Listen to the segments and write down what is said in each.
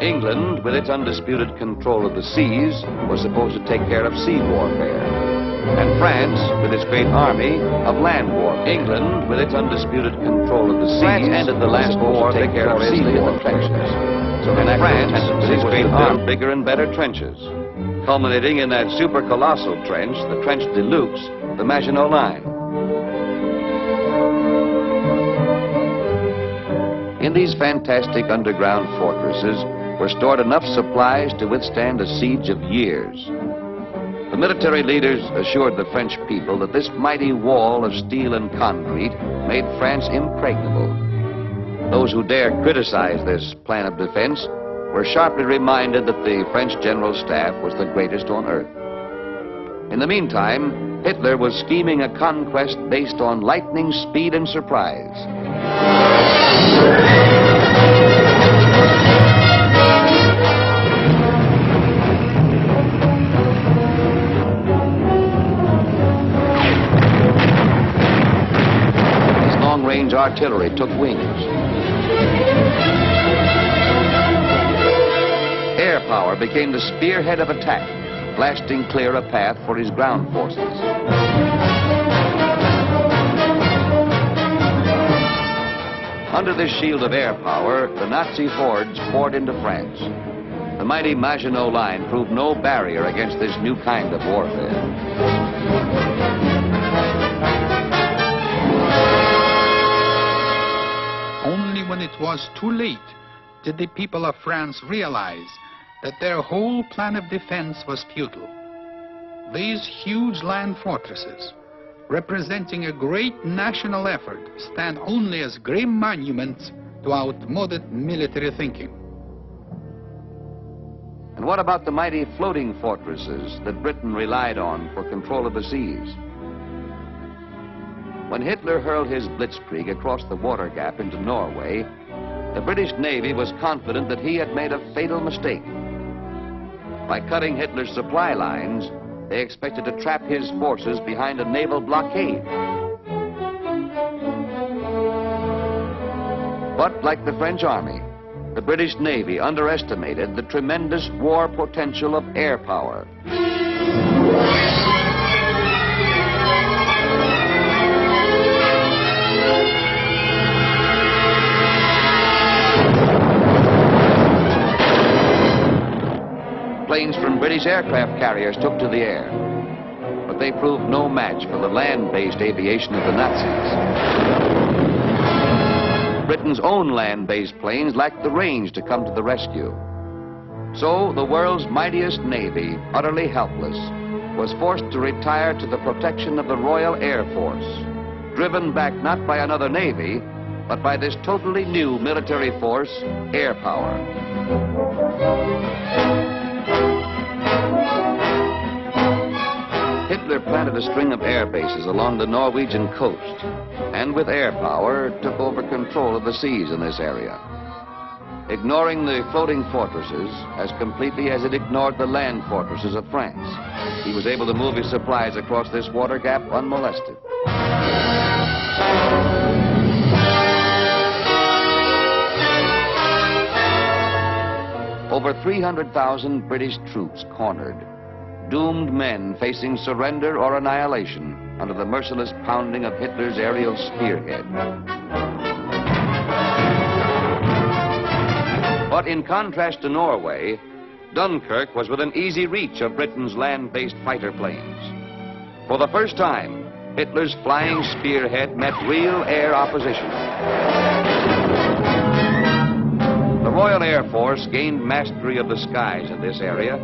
England, with its undisputed control of the seas, was supposed to take care of sea warfare. And France, with its great army of land warfare. England, with its undisputed control of the seas, France ended the last war to take care of sea warfare. So France, with its great army, bigger and better trenches, culminating in that super colossal trench, the Trench de Luxe, the Maginot Line. In these fantastic underground fortresses were stored enough supplies to withstand a siege of years. The military leaders assured the French people that this mighty wall of steel and concrete made France impregnable. Those who dared criticize this plan of defense were sharply reminded that the French General Staff was the greatest on earth. In the meantime, Hitler was scheming a conquest based on lightning speed and surprise. His long-range artillery took wings. Air power became the spearhead of attack, blasting clear a path for his ground forces. Under this shield of air power, the Nazi hordes poured into France. The mighty Maginot Line proved no barrier against this new kind of warfare. Only when it was too late did the people of France realize that their whole plan of defense was futile. These huge land fortresses, representing a great national effort, stand only as grim monuments to outmoded military thinking. And what about the mighty floating fortresses that Britain relied on for control of the seas? When Hitler hurled his blitzkrieg across the water gap into Norway, the British Navy was confident that he had made a fatal mistake. By cutting Hitler's supply lines, they expected to trap his forces behind a naval blockade. But like the French army, the British Navy underestimated the tremendous war potential of air power. Planes from British aircraft carriers took to the air, but they proved no match for the land-based aviation of the Nazis. Britain's own land-based planes lacked the range to come to the rescue. So the world's mightiest navy, utterly helpless, was forced to retire to the protection of the Royal Air Force, driven back not by another navy, but by this totally new military force, air power. Hitler planted a string of air bases along the Norwegian coast, and with air power took over control of the seas in this area. Ignoring the floating fortresses as completely as it ignored the land fortresses of France, he was able to move his supplies across this water gap unmolested. Over 300,000 British troops cornered, doomed men facing surrender or annihilation under the merciless pounding of Hitler's aerial spearhead. But in contrast to Norway, Dunkirk was within easy reach of Britain's land-based fighter planes. For the first time, Hitler's flying spearhead met real air opposition. The Royal Air Force gained mastery of the skies in this area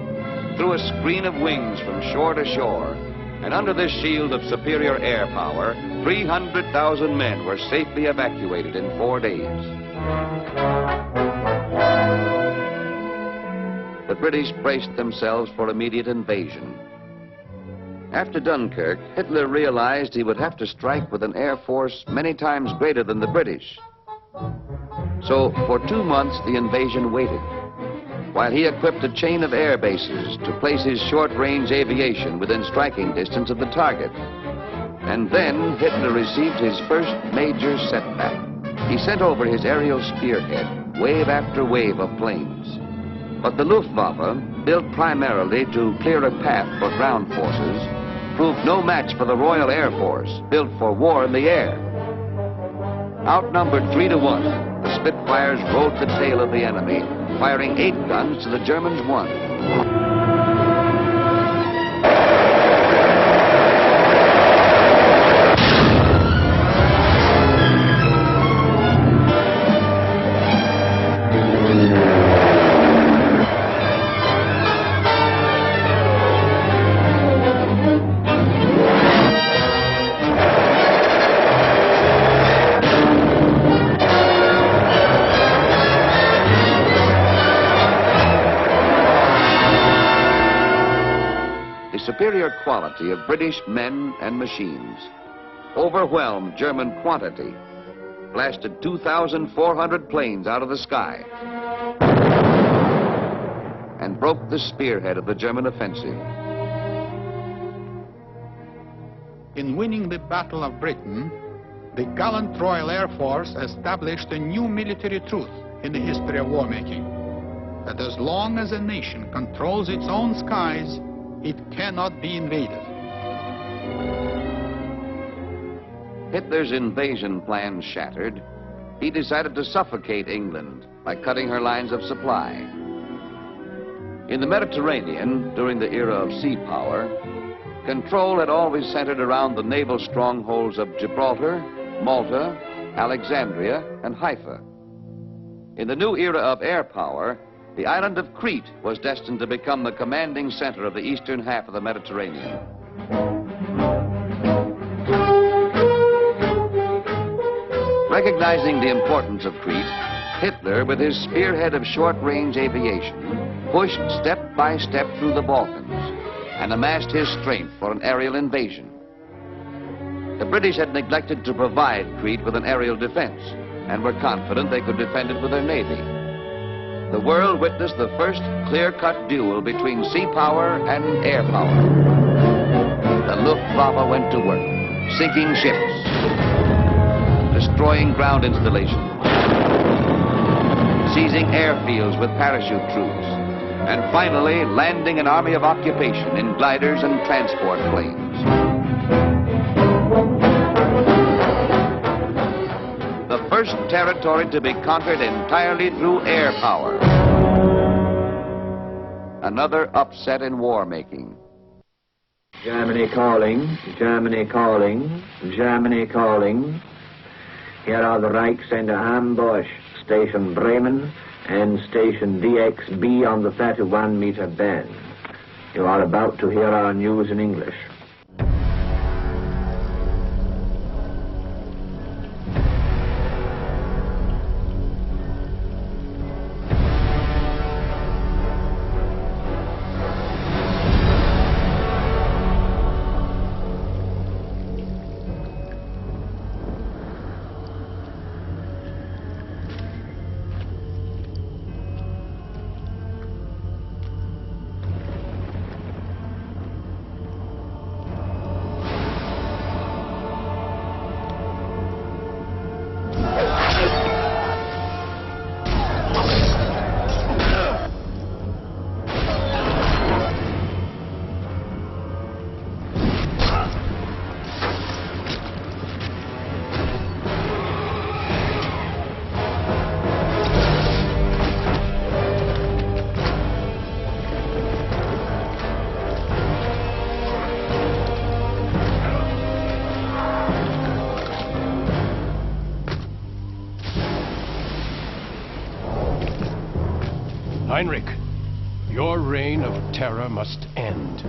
through a screen of wings from shore to shore, and under this shield of superior air power, 300,000 men were safely evacuated in 4 days. The British braced themselves for immediate invasion. After Dunkirk, Hitler realized he would have to strike with an air force many times greater than the British. So, for 2 months, the invasion waited, while he equipped a chain of air bases to place his short-range aviation within striking distance of the target. And then Hitler received his first major setback. He sent over his aerial spearhead, wave after wave of planes. But the Luftwaffe, built primarily to clear a path for ground forces, proved no match for the Royal Air Force, built for war in the air. Outnumbered 3-1, the Spitfires rode the tail of the enemy, firing 8 guns to the Germans' 1. Superior quality of British men and machines overwhelmed German quantity, blasted 2,400 planes out of the sky, and broke the spearhead of the German offensive. In winning the Battle of Britain, the gallant Royal Air Force established a new military truth in the history of war-making, that as long as a nation controls its own skies, it cannot be invaded. Hitler's invasion plans shattered, he decided to suffocate England by cutting her lines of supply. In the Mediterranean, during the era of sea power, control had always centered around the naval strongholds of Gibraltar, Malta, Alexandria, and Haifa. In the new era of air power, the island of Crete was destined to become the commanding center of the eastern half of the Mediterranean. Recognizing the importance of Crete, Hitler, with his spearhead of short-range aviation, pushed step by step through the Balkans and amassed his strength for an aerial invasion. The British had neglected to provide Crete with an aerial defense and were confident they could defend it with their navy. The world witnessed the first clear-cut duel between sea power and air power. The Luftwaffe went to work, sinking ships, destroying ground installations, seizing airfields with parachute troops, and finally landing an army of occupation in gliders and transport planes. The first territory to be conquered entirely through air power. Another upset in war-making. Germany calling, Germany calling, Germany calling. Here are the Reichs under ambush. Station Bremen and Station DXB on the 31-meter band. You are about to hear our news in English. Heinrich, your reign of terror must end.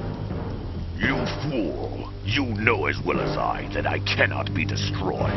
You fool! You know as well as I that I cannot be destroyed.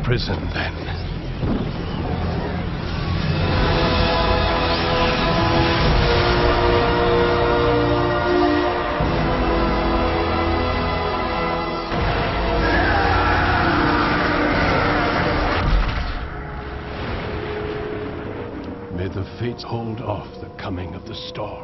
Prison, then. May the fates hold off the coming of the storm.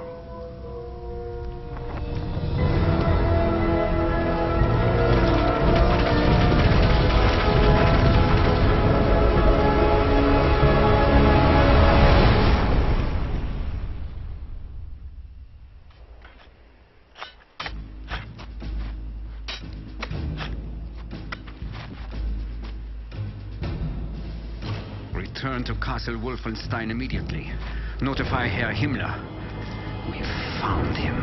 Return to Castle Wolfenstein immediately. Notify Herr Himmler. We've found him.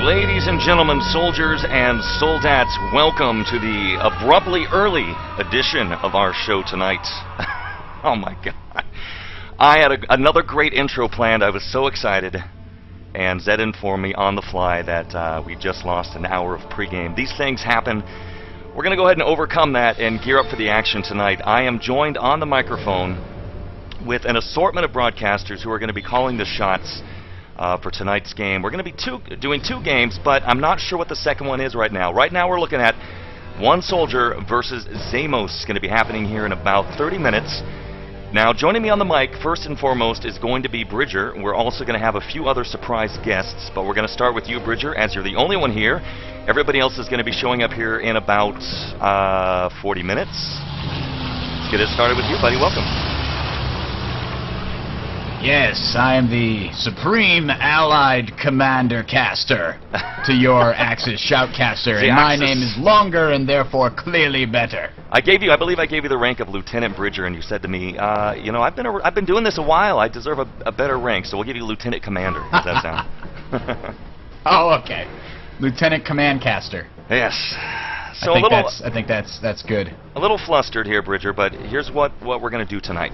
Ladies and gentlemen, soldiers and soldats, welcome to the abruptly early edition of our show tonight. Oh my God. I had another great intro planned. I was so excited. And Zed informed me on the fly that we just lost an hour of pregame. These things happen. We're going to go ahead and overcome that and gear up for the action tonight. I am joined on the microphone with an assortment of broadcasters who are going to be calling the shots for tonight's game. We're going to be doing two games, but I'm not sure what the second one is right now. Right now we're looking at One Soldier versus xeimos. It's going to be happening here in about 30 minutes. Now, joining me on the mic, first and foremost, is going to be Bridger. We're also going to have a few other surprise guests, but we're going to start with you, Bridger, as you're the only one here. Everybody else is going to be showing up here in about 40 minutes. Let's get it started with you, buddy. Welcome. Yes, I am the Supreme Allied Commander Caster to your Axis Shoutcaster, and my name is longer and therefore clearly better. I believe I gave you the rank of Lieutenant Bridger, and you said to me, you know, I've been doing this a while. I deserve a better rank, so we'll give you Lieutenant Commander. How's that sound? Oh, okay. Lieutenant Command Caster. Yes. So I think that's good. A little flustered here, Bridger, but here's what we're going to do tonight.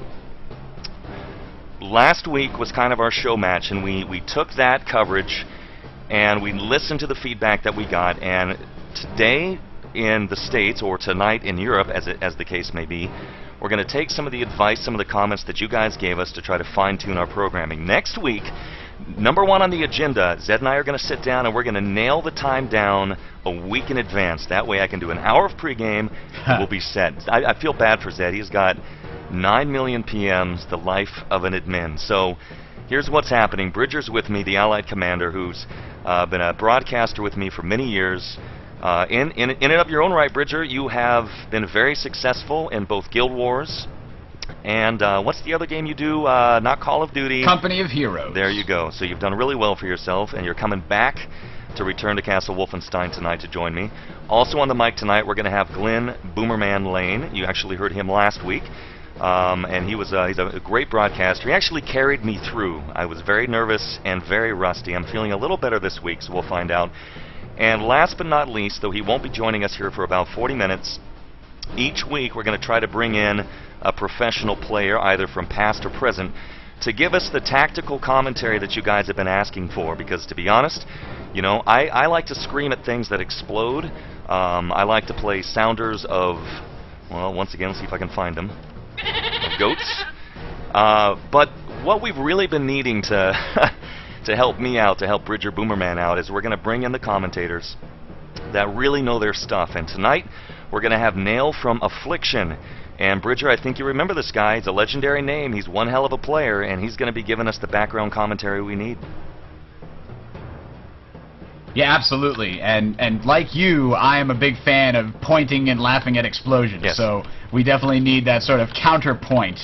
Last week was kind of our show match, and we took that coverage and we listened to the feedback that we got, and today in the States, or tonight in Europe, as the case may be, we're going to take some of the advice, some of the comments that you guys gave us to try to fine-tune our programming. Next week, number one on the agenda, Zed and I are going to sit down and we're going to nail the time down a week in advance. That way I can do an hour of pregame and we'll be set. I feel bad for Zed. He's got 9 million PMs, the life of an admin. So here's what's happening. Bridger's with me, the Allied Commander, who's been a broadcaster with me for many years. In and of your own right, Bridger, you have been very successful in both Guild Wars and what's the other game you do? Not Call of Duty. Company of Heroes. There you go. So you've done really well for yourself, and you're coming back to return to Castle Wolfenstein tonight to join me. Also on the mic tonight, we're going to have Glenn Boomerman Lane. You actually heard him last week. And he's a great broadcaster. He actually carried me through. I was very nervous and very rusty. I'm feeling a little better this week, so we'll find out. And last but not least, though he won't be joining us here for about 40 minutes, each week we're going to try to bring in a professional player, either from past or present, to give us the tactical commentary that you guys have been asking for. Because to be honest, you know, I like to scream at things that explode. I like to play sounders of, well, once again, let's see if I can find them. Goats. But what we've really been needing to to help me out, to help Bridger Boomerman out, is we're going to bring in the commentators that really know their stuff. And tonight we're going to have Nail from Affliction. And Bridger, I think you remember this guy. He's a legendary name. He's one hell of a player, and he's going to be giving us the background commentary we need. Yeah, absolutely. And like you, I am a big fan of pointing and laughing at explosions. Yes. So we definitely need that sort of counterpoint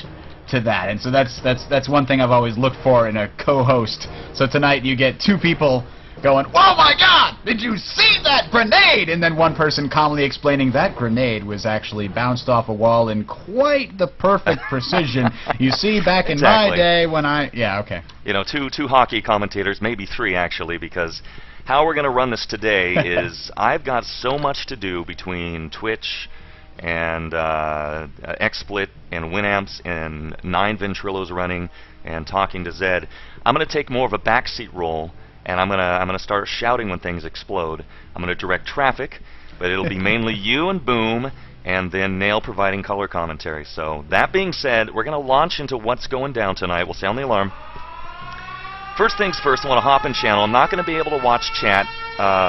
to that. And so that's one thing I've always looked for in a co-host. So tonight you get two people going, "Oh my God, did you see that grenade?" And then one person calmly explaining that grenade was actually bounced off a wall in quite the perfect precision. You see, back in my day when yeah, okay. You know, two hockey commentators, maybe three actually, because how we're going to run this today is I've got so much to do between Twitch and XSplit and Winamps and 9 Ventrilos running and talking to Zed. I'm going to take more of a backseat role and I'm gonna start shouting when things explode. I'm gonna direct traffic, but it'll be mainly you and Boom, and then Nail providing color commentary. So that being said, we're gonna launch into what's going down tonight. We'll sound the alarm. First things first, I want to hop in channel. I'm not going to be able to watch chat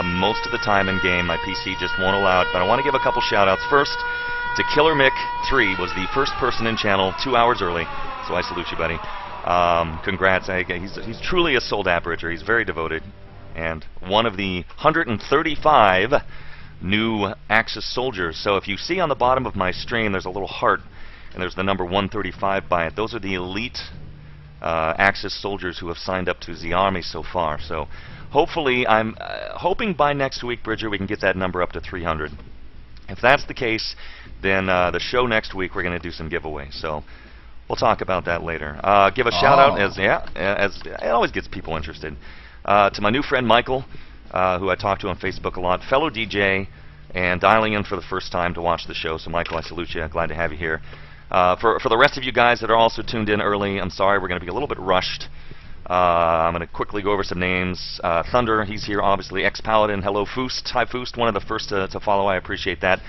most of the time in game. My PC just won't allow it, but I want to give a couple shout-outs. First, to Killer Mick 3 was the first person in channel 2 hours early, so I salute you, buddy. Congrats. He's truly a soul abridger. He's very devoted, and one of the 135 new Axis soldiers. So if you see on the bottom of my stream, there's a little heart, and there's the number 135 by it. Those are the elite Axis soldiers who have signed up to the army so far. So hopefully, I'm hoping by next week, Bridger, we can get that number up to 300. If that's the case, then the show next week, we're going to do some giveaways. So we'll talk about that later. Give a shout out, as it always gets people interested, to my new friend Michael, who I talk to on Facebook a lot, fellow DJ, and dialing in for the first time to watch the show. So Michael, I salute you. Glad to have you here. For the rest of you guys that are also tuned in early, I'm sorry, we're going to be a little bit rushed. I'm going to quickly go over some names. Thunder, he's here, obviously. Ex-Paladin, hello, Foost. Hi, Foost, one of the first to follow. I appreciate that.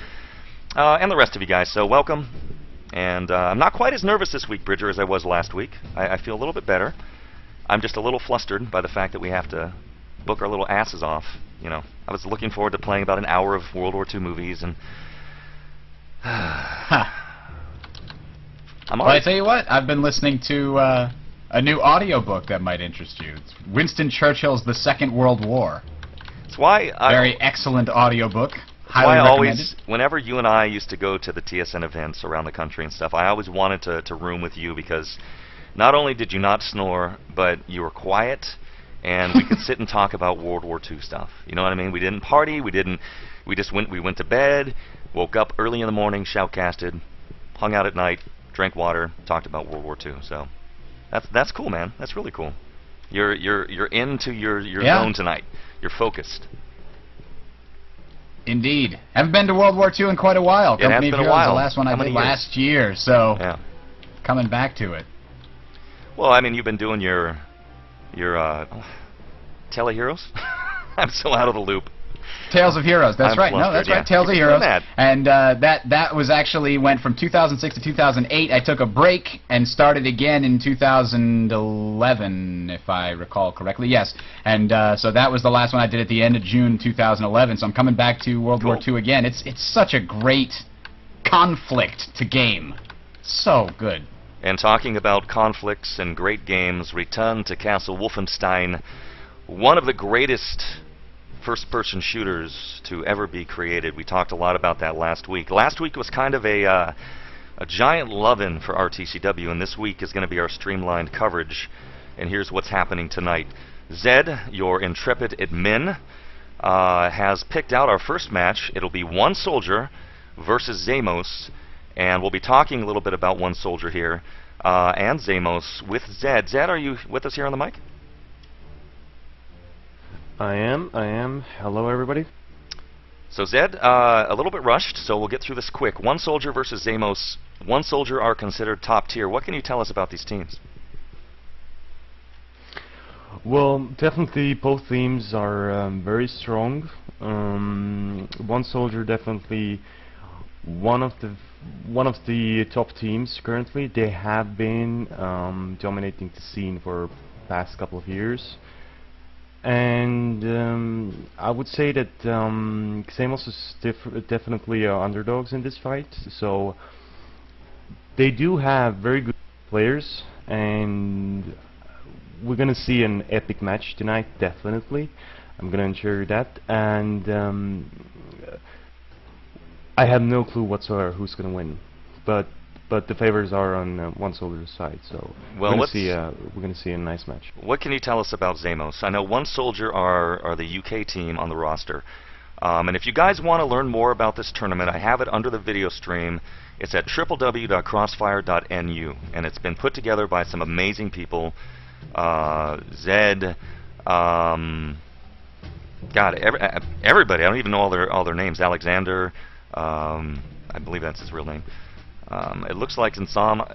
And the rest of you guys, so welcome. And I'm not quite as nervous this week, Bridger, as I was last week. I feel a little bit better. I'm just a little flustered by the fact that we have to book our little asses off. You know, I was looking forward to playing about an hour of World War II movies, and well, I tell you what, I've been listening to a new audiobook that might interest you. It's Winston Churchill's The Second World War. It's why very excellent audiobook. Highly recommended. Whenever you and I used to go to the TSN events around the country and stuff, I always wanted to room with you, because not only did you not snore, but you were quiet, and we could sit and talk about World War II stuff. You know what I mean? We didn't party. We went to bed, woke up early in the morning, shoutcasted, hung out at night, drank water, talked about World War II. So that's cool, man. That's really cool. You're into your zone tonight. You're focused. Indeed. Haven't been to World War II in quite a while. Company of Heroes, the last one I did last year, so coming back to it. Well, I mean, you've been doing your teleheroes. I'm so out of the loop. Tales of Heroes. That's right. No, that's right. Tales of Heroes. And that was actually went from 2006 to 2008. I took a break and started again in 2011, if I recall correctly. Yes. And so that was the last one I did at the end of June 2011. So I'm coming back to World War II again. It's such a great conflict to game. So good. And talking about conflicts and great games, return to Castle Wolfenstein, one of the greatest first-person shooters to ever be created. We talked a lot about that last week. Last week was kind of a giant love-in for RTCW, and this week is going to be our streamlined coverage. And here's what's happening tonight. Zed, your intrepid admin, has picked out our first match. It'll be One Soldier versus xeimos, and we'll be talking a little bit about One Soldier here and xeimos with Zed. Zed, are you with us here on the mic? I am. Hello, everybody. So Zed, a little bit rushed, so we'll get through this quick. One Soldier versus xeimos. One Soldier are considered top tier. What can you tell us about these teams? Well, definitely both teams are very strong. One Soldier definitely one of the top teams currently. They have been dominating the scene for the past couple of years. And I would say that xeimos is definitely underdogs in this fight. So they do have very good players, and we're gonna see an epic match tonight. Definitely, I'm gonna ensure that. And I have no clue whatsoever who's gonna win, but the favors are on One Soldier's side, so we're gonna see a nice match. What can you tell us about xeimos? I know One Soldier are the UK team on the roster, and if you guys want to learn more about this tournament, I have it under the video stream. It's at www.crossfire.nu, and it's been put together by some amazing people. Zed, God, everybody. I don't even know all their names. Alexander, I believe that's his real name. It looks like Nsam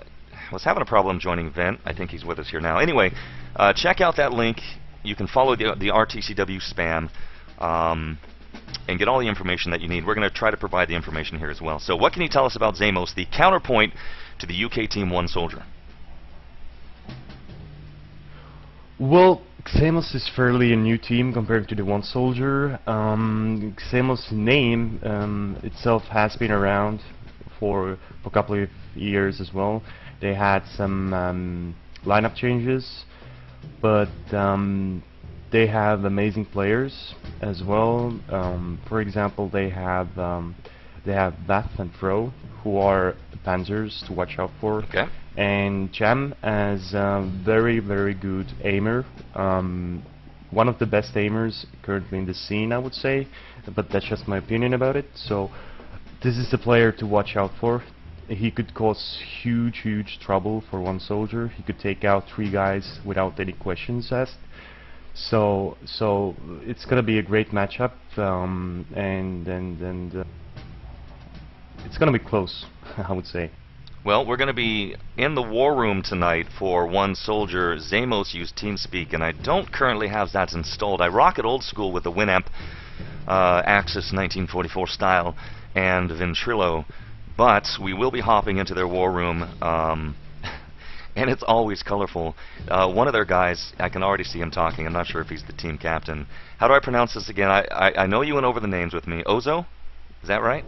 was having a problem joining Vent. I think he's with us here now. Anyway, check out that link you can follow the RTCW spam and get all the information that you need. We're going to try to provide the information here as well. So what can you tell us about xeimos, the counterpoint to the UK team One Soldier? Well, xeimos is fairly a new team compared to the One Soldier. xeimos' name itself has been around for a couple of years as well. They had some lineup changes, but they have amazing players as well. For example, they have Bath and Fro, who are the Panzers to watch out for. Okay. And Cham as a very, very good aimer. One of the best aimers currently in the scene, I would say, but that's just my opinion about it. So this is the player to watch out for. He could cause huge, huge trouble for One Soldier. He could take out 3 guys without any questions asked. So it's gonna be a great matchup, and it's gonna be close, I would say. Well, we're going to be in the war room tonight for One Soldier. xeimos use TeamSpeak, and I don't currently have that installed. I rock it old school with the Winamp Axis 1944 style and Ventrilo, but we will be hopping into their war room, and it's always colorful. One of their guys, I can already see him talking. I'm not sure if he's the team captain. How do I pronounce this again? I know you went over the names with me. Ozo? Is that right?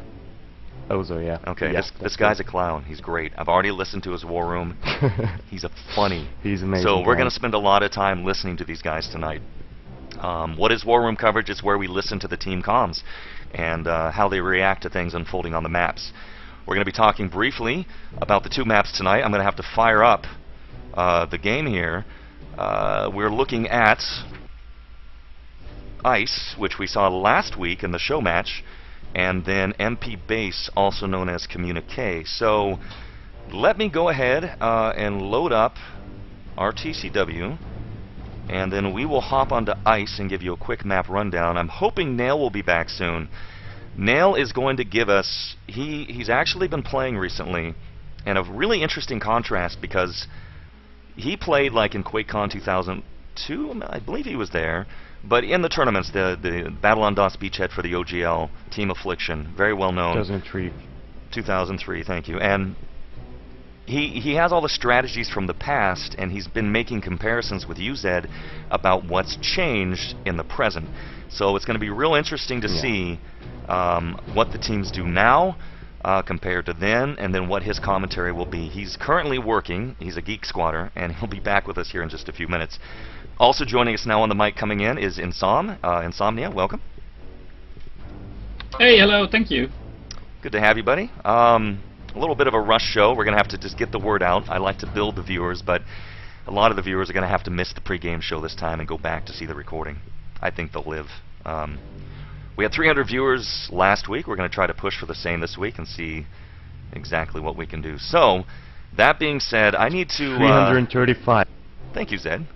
Ozo, yeah. Okay, yeah, this guy's a clown. He's great. I've already listened to his war room. He's a funny. He's amazing. So we're going to spend a lot of time listening to these guys tonight. What is war room coverage? It's where we listen to the team comms and how they react to things unfolding on the maps. We're going to be talking briefly about the 2 maps tonight. I'm going to have to fire up the game here. We're looking at Ice, which we saw last week in the show match, and then MP Base, also known as Communique. So let me go ahead and load up RTCW, and then we will hop onto Ice and give you a quick map rundown. I'm hoping Nail will be back soon. Nail is going to give us, he's actually been playing recently, and a really interesting contrast because he played like in QuakeCon 2002, I believe he was there, but in the tournaments, the Battle on DOS Beachhead for the OGL, Team Affliction, very well known. 2003. 2003, thank you. And he has all the strategies from the past, and he's been making comparisons with UZ about what's changed in the present. So it's going to be real interesting to see what the teams do now compared to then, and then what his commentary will be. He's currently working. He's a Geek Squatter, and he'll be back with us here in just a few minutes. Also joining us now on the mic coming in is Insomnia, welcome. Hey, hello, thank you. Good to have you, buddy. A little bit of a rush show. We're going to have to just get the word out. I like to build the viewers, but a lot of the viewers are going to have to miss the pregame show this time and go back to see the recording. I think they'll live. We had 300 viewers last week. We're going to try to push for the same this week and see exactly what we can do. So, that being said, I need to... 335. Thank you, Zed.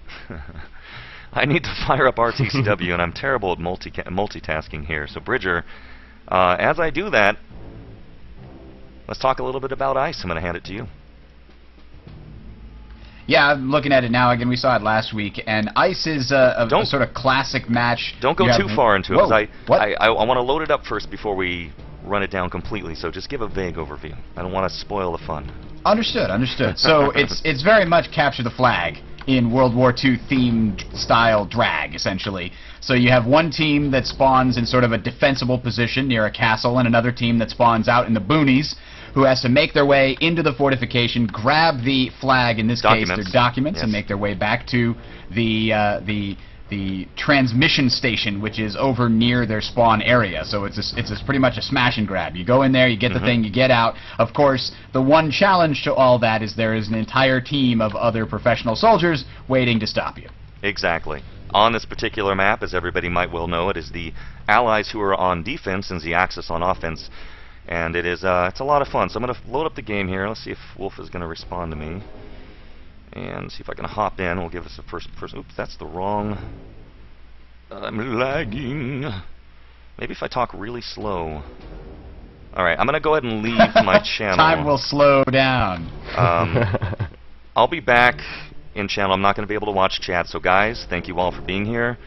I need to fire up RTCW, and I'm terrible at multitasking here. So, Bridger, as I do that, let's talk a little bit about Ice. I'm going to hand it to you. Yeah, I'm looking at it now. Again, we saw it last week, and Ice is a sort of classic match. Don't go too far into it, because I want to load it up first before we run it down completely. So just give a vague overview. I don't want to spoil the fun. Understood, understood. So it's very much capture the flag in World War II themed style drag, essentially. So you have one team that spawns in sort of a defensible position near a castle, and another team that spawns out in the boonies, who has to make their way into the fortification, grab the flag, in this case their documents, yes, and make their way back to the transmission station, which is over near their spawn area. So it's pretty much a smash and grab. You go in there, you get the thing, you get out. Of course, the one challenge to all that is there is an entire team of other professional soldiers waiting to stop you. Exactly. On this particular map, as everybody might well know, it is the allies who are on defense and the Axis on offense. And it is it's a lot of fun. So I'm going to load up the game here. Let's see if Wolf is going to respond to me. And see if I can hop in. We'll give us a first person. Oops, that's the wrong... I'm lagging. Maybe if I talk really slow. Alright, I'm going to go ahead and leave my channel. Time will slow down. I'll be back in channel. I'm not going to be able to watch chat. So guys, thank you all for being here.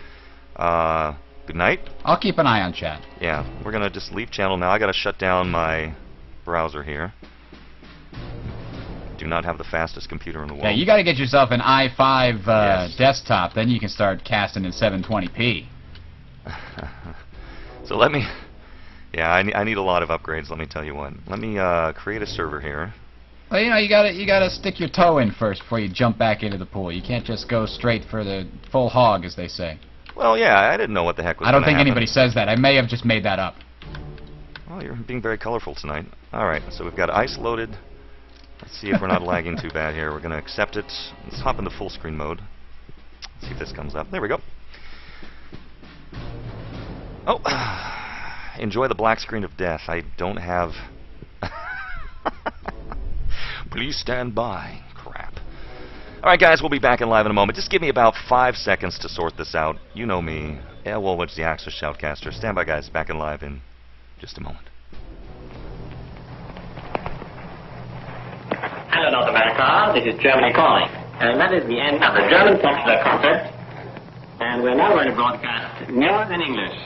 Good night. I'll keep an eye on chat. Yeah, we're going to just leave channel now. I got to shut down my browser here. Do not have the fastest computer in the world. Yeah, you got to get yourself an i5 Yes. desktop. Then you can start casting in 720p. So let me... Yeah, I need a lot of upgrades, let me tell you what. Let me create a server here. Well, you know, you gotta stick your toe in first before you jump back into the pool. You can't just go straight for the full hog, as they say. Well, yeah, I didn't know what the heck was I don't gonna think happen. anybody says that. I may have just made that up. Oh, you're being very colorful tonight. Alright, so we've got ice loaded. Let's see if we're not lagging too bad here. We're going to accept it. Let's hop into full screen mode. Let's see if this comes up. There we go. Oh, enjoy the black screen of death. I don't have... Please stand by. Crap. Alright guys, we'll be back in live in a moment. Just give me about 5 seconds to sort this out. You know me. Yeah, warwitch, the Axis Shoutcaster. Stand by guys, back in live in just a moment. Hello, North America. This is Germany calling. And that is the end of the German popular concert. And we're now going to broadcast news in English.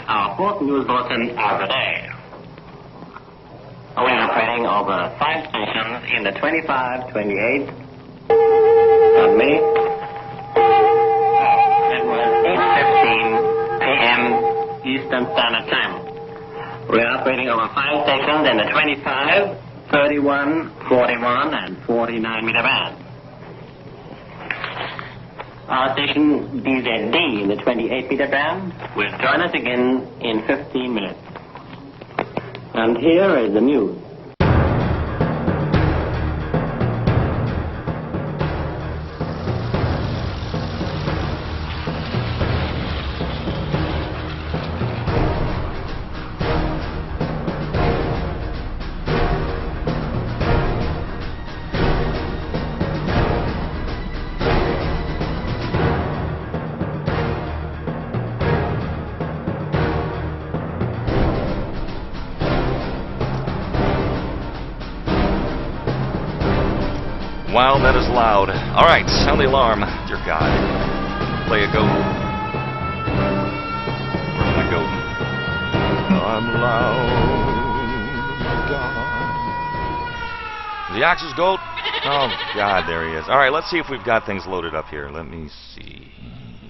Our fourth news bulletin of the day. We're operating over 5 stations in the 25, 28, pardon me. It was 8:15 p.m. Eastern Standard Time. We're operating over 5 stations in the 25, 31, 41, and 49 meter band. Our station DZD in the 28 meter band will join us again in 15 minutes. And here is the news. Wow, that is loud. Alright, sound the alarm. Dear God. Play a goat. Where's my goat? I'm loud. God. The Axis goat? Oh, God, there he is. Alright, let's see if we've got things loaded up here. Let me see.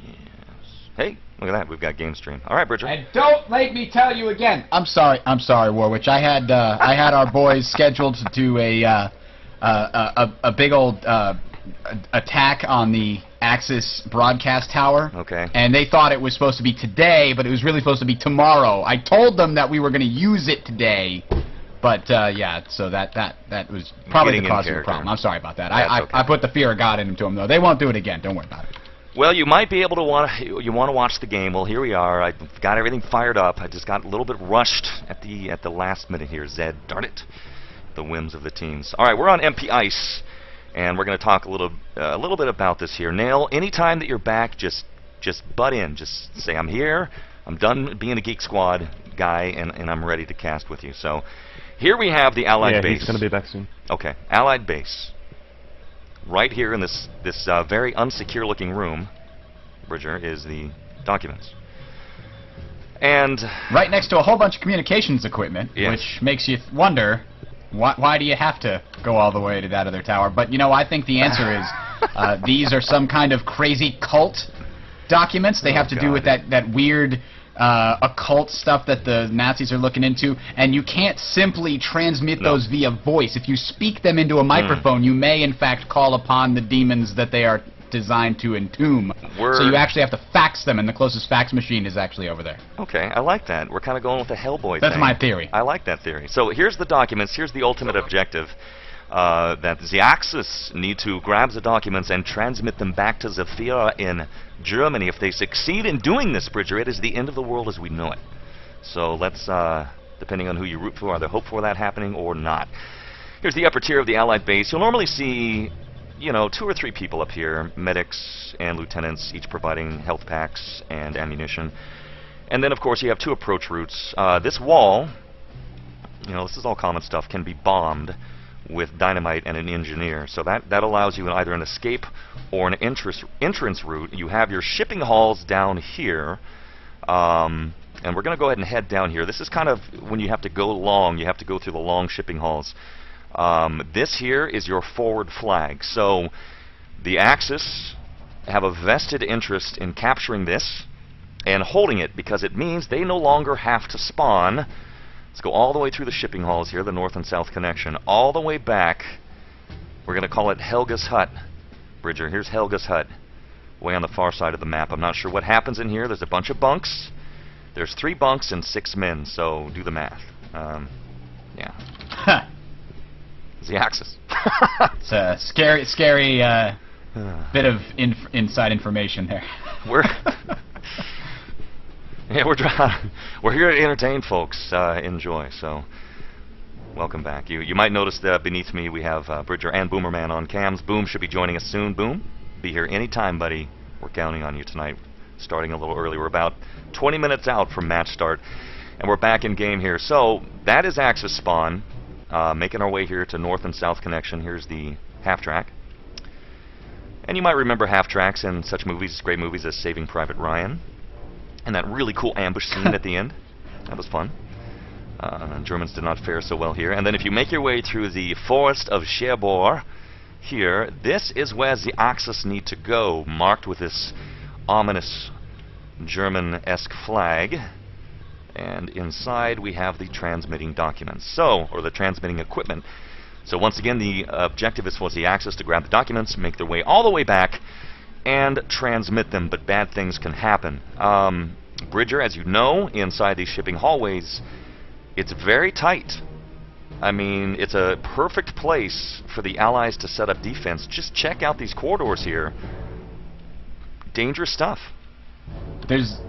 Yes. Hey, look at that. We've got game stream. Alright, Bridger. And don't make me tell you again. I'm sorry, Warwitch. I had our boys scheduled to do a big old attack on the Axis broadcast tower. Okay. And they thought it was supposed to be today, but it was really supposed to be tomorrow. I told them that we were going to use it today, but yeah, so that was probably the cause of the problem. I'm sorry about that. I put the fear of God into them though. They won't do it again. Don't worry about it. Well, you might be able to want to watch the game. Well, here we are. I've got everything fired up. I just got a little bit rushed at the last minute here. Zed, darn it. The whims of the teens. All right, we're on MP Ice, and we're going to talk a little bit about this here. Nail, anytime that you're back, just butt in. Just say, I'm here. I'm done being a Geek Squad guy, and I'm ready to cast with you. So here we have the Allied base. Yeah, he's going to be back soon. Okay, Allied base. Right here in this very unsecure-looking room, Bridger, is the documents. And right next to a whole bunch of communications equipment, yes, which makes you wonder, why do you have to go all the way to that other tower? But, you know, I think the answer is these are some kind of crazy cult documents. They have to do with that weird occult stuff that the Nazis are looking into, and you can't simply transmit those via voice. If you speak them into a microphone, you may, in fact, call upon the demons that they are designed to entomb. So you actually have to fax them, and the closest fax machine is actually over there. Okay, I like that. We're kind of going with the Hellboy thing. That's my theory. I like that theory. So here's the documents. Here's the ultimate objective. That the Axis need to grab the documents and transmit them back to the Führer in Germany. If they succeed in doing this, Bridger, it is the end of the world as we know it. So let's, depending on who you root for, either hope for that happening or not. Here's the upper tier of the Allied base. You'll normally see, you know, 2 or 3 people up here, medics and lieutenants, each providing health packs and ammunition. And then, of course, you have 2 approach routes. This wall, you know, this is all common stuff, can be bombed with dynamite and an engineer. So that allows you either an escape or an entrance route. You have your shipping halls down here. And we're going to go ahead and head down here. This is kind of when you have to go long, you have to go through the long shipping halls. This here is your forward flag. So the Axis have a vested interest in capturing this and holding it because it means they no longer have to spawn. Let's go all the way through the shipping halls here, the north and south connection, all the way back. We're going to call it Helga's Hut. Bridger, here's Helga's Hut, way on the far side of the map. I'm not sure what happens in here. There's a bunch of bunks. There's 3 bunks and 6 men, so do the math. Yeah. It's the Axis. It's a scary bit of inside information there. We're here to entertain folks. Enjoy. So, welcome back. You might notice that beneath me we have Bridger and Boomerman on cams. Boom should be joining us soon. Boom, be here anytime, buddy. We're counting on you tonight. Starting a little early. We're about 20 minutes out from match start, and we're back in game here. So that is Axis spawn. Making our way here to north and south connection. Here's the half track. And you might remember half tracks in such movies, great movies as Saving Private Ryan. And that really cool ambush scene at the end. That was fun. Germans did not fare so well here. And then if you make your way through the forest of Cherbourg here, this is where the Axis need to go, marked with this ominous German-esque flag. And inside we have the transmitting documents. Or the transmitting equipment. So once again, the objective is for the Axis to grab the documents, make their way all the way back, and transmit them, but bad things can happen. Bridger, as you know, inside these shipping hallways, it's very tight. I mean, it's a perfect place for the Allies to set up defense. Just check out these corridors here. Dangerous stuff. There's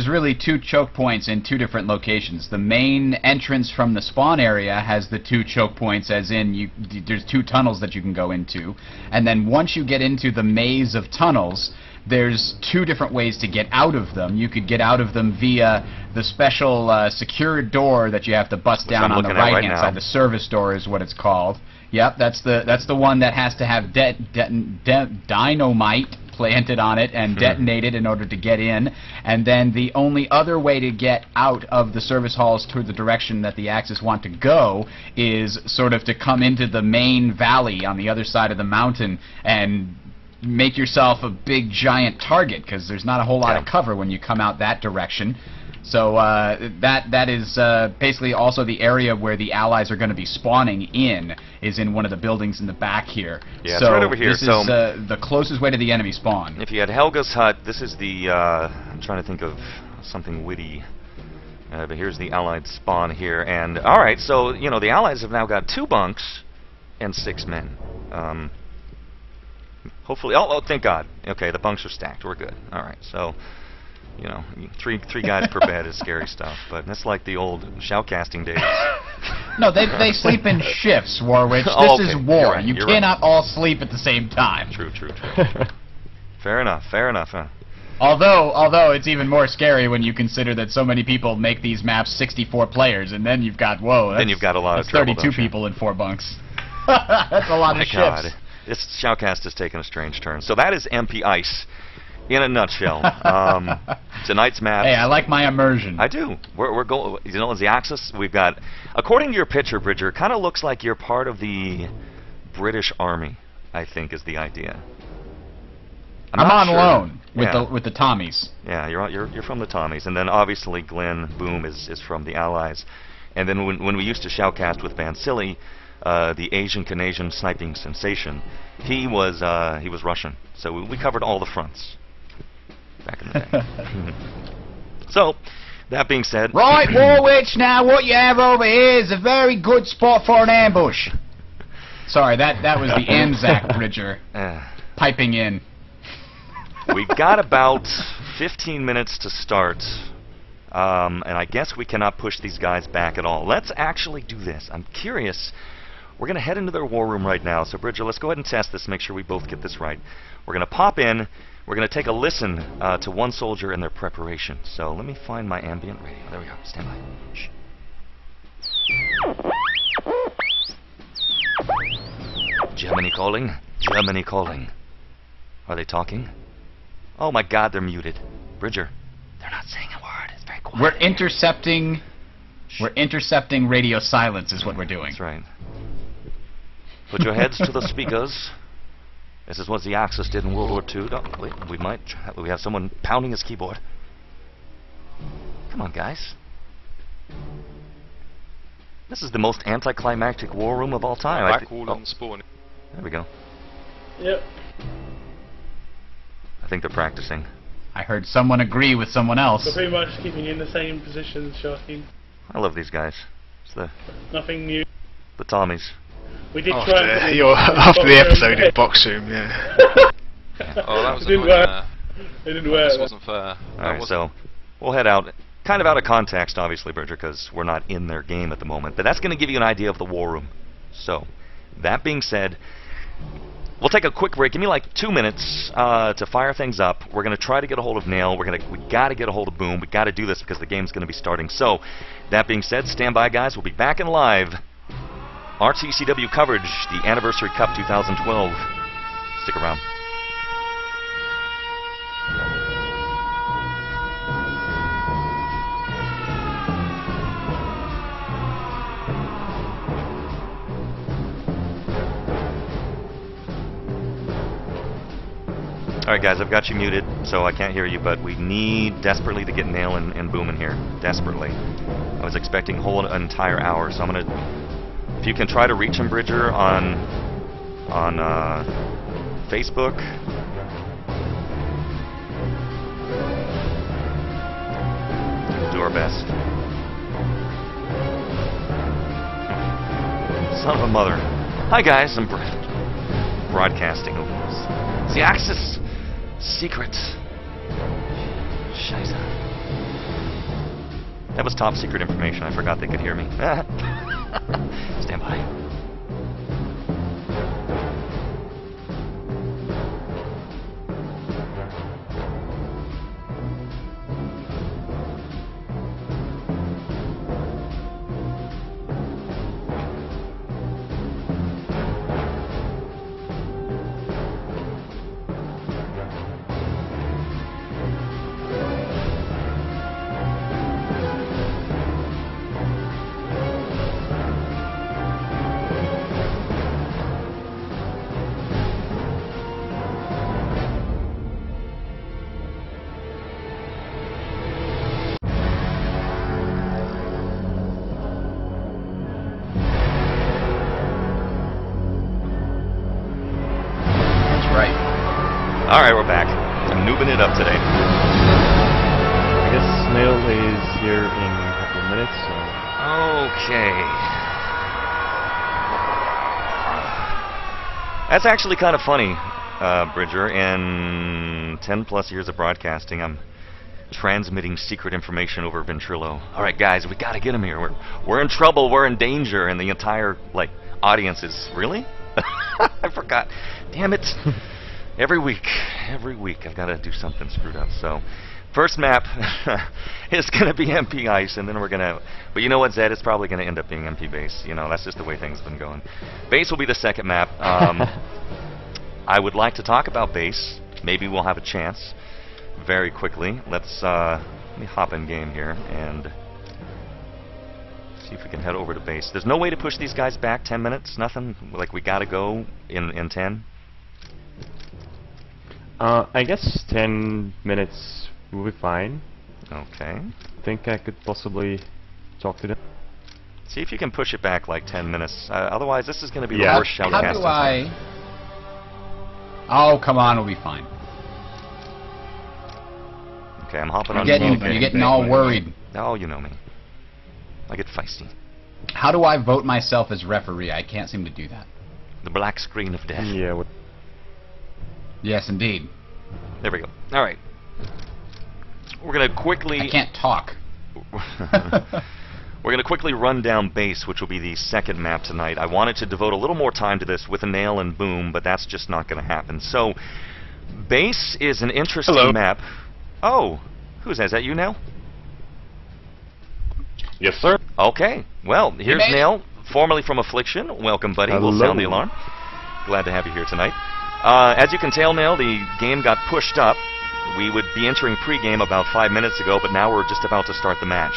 really 2 choke points in 2 different locations. The main entrance from the spawn area has the 2 choke points, as in there's 2 tunnels that you can go into. And then once you get into the maze of tunnels, there's 2 different ways to get out of them. You could get out of them via the special secured door that you have to bust down on the right-hand side. The service door is what it's called. Yep, that's the one that has to have dynamite planted on it and detonated in order to get in. And then the only other way to get out of the service halls toward the direction that the Axis want to go is sort of to come into the main valley on the other side of the mountain and make yourself a big giant target, because there's not a whole lot of cover when you come out that direction. So that is basically also the area where the Allies are going to be spawning in, is in one of the buildings in the back here. Yeah, so it's right over here. This is the closest way to the enemy spawn. If you had Helga's Hut, this is the, I'm trying to think of something witty. But here's the Allied spawn here. And, alright, so, you know, the Allies have now got 2 bunks and 6 men. Hopefully, oh, thank God. Okay, the bunks are stacked. We're good. Alright, so... You know, three guys per bed is scary stuff, but that's like the old shoutcasting days. No, they sleep in shifts, Warwitch. This is war. Right, you cannot all sleep at the same time. True. Fair enough. Huh? Although it's even more scary when you consider that so many people make these maps 64 players, and then you've got, then you've got a lot of trouble, 32 people in 4 bunks. That's a lot of shifts. God, this shoutcast has taken a strange turn. So that is MP Ice. In a nutshell, tonight's map. Hey, I like my immersion. I do. We're going. You know, as the Axis, we've got. According to your picture, Bridger, kind of looks like you're part of the British Army. I think is the idea. I'm on loan with the Tommies. Yeah, you're from the Tommies, and then obviously Glenn Boom is from the Allies, and then when we used to shoutcast with Van Silly, the Asian Canadian sniping sensation, he was Russian, so we covered all the fronts. Back in the day. So, that being said... Right, Warwitch, now what you have over here is a very good spot for an ambush. Sorry, that was the Anzac Bridger piping in. We've got about 15 minutes to start, and I guess we cannot push these guys back at all. Let's actually do this. I'm curious. We're going to head into their war room right now, so Bridger, let's go ahead and test this, make sure we both get this right. We're going to pop in. We're going to take a listen to One Soldier and their preparation. So let me find my ambient radio. There we go. Stand by. Shh. Germany calling. Germany calling. Are they talking? Oh my God, they're muted. Bridger, they're not saying a word. It's very quiet. We're intercepting. We're intercepting radio silence is what we're doing. That's right. Put your heads to the speakers. This is what the Axis did in World War II. Don't, wait, we have someone pounding his keyboard. Come on, guys. This is the most anticlimactic war room of all time. There we go. Yep. I think they're practicing. I heard someone agree with someone else. We're pretty much keeping in the same position, Sharky. I love these guys. It's the Nothing new. the Tommies. We did after, try after the episode in Box Room, yeah. Oh, that was it didn't work. It didn't work. This wasn't fair. Alright, so we'll head out. Kind of out of context, obviously, Bridger, because we're not in their game at the moment. But that's going to give you an idea of the war room. So, that being said, we'll take a quick break. Give me like 2 minutes to fire things up. We're going to try to get a hold of Nail. We got to get a hold of Boom. We got to do this because the game's going to be starting. So, that being said, stand by, guys. We'll be back in live RTCW coverage, the Anniversary Cup 2012. Stick around. Alright guys, I've got you muted, so I can't hear you, but we need desperately to get Nail and Boom in here. Desperately. I was expecting a whole entire hour, so I'm gonna... If you can try to reach him, Bridger, on Facebook. We'll do our best. Son of a mother. Hi guys, I'm broadcasting. It's the Axis secrets. Scheiße. That was top secret information. I forgot they could hear me. Stand by. Alright, we're back. I'm noobing it up today. I guess Snail is here in a couple of minutes, so... Okay. That's actually kind of funny, Bridger. In 10 plus years of broadcasting, I'm transmitting secret information over Ventrilo. Alright guys, we gotta get him here. We're in trouble, we're in danger, and the entire, like, audience is... Really? I forgot. Damn it. Every week I've got to do something screwed up. So, first map is going to be MP Ice, and then we're going to... But you know what, Zed? It's probably going to end up being MP Base. You know, that's just the way things have been going. Base will be the second map. I would like to talk about Base. Maybe we'll have a chance very quickly. Let's let me hop in game here and see if we can head over to Base. There's no way to push these guys back 10 minutes? Nothing? Like we got to go in 10? I guess 10 minutes will be fine. Okay. I think I could possibly talk to them. See if you can push it back like 10 minutes. Otherwise, this is going to be the worst shoutcast. How do I... Oh, come on, we'll be fine. Okay, I'm hopping on. You're getting all worried. Oh, you know me. I get feisty. How do I vote myself as referee? I can't seem to do that. The black screen of death. Yeah. Yes, indeed. There we go. All right. We're going to quickly... I can't talk. We're going to quickly run down Base, which will be the second map tonight. I wanted to devote a little more time to this with a Nail and Boom, but that's just not going to happen. So, Base is an interesting map. Oh, who's that? Is that you, Nail? Yes, sir. Okay. Well, here's Nail, formerly from Affliction. Welcome, buddy. Hello. We'll sound the alarm. Glad to have you here tonight. As you can tell now, the game got pushed up. We would be entering pregame about 5 minutes ago, but now we're just about to start the match.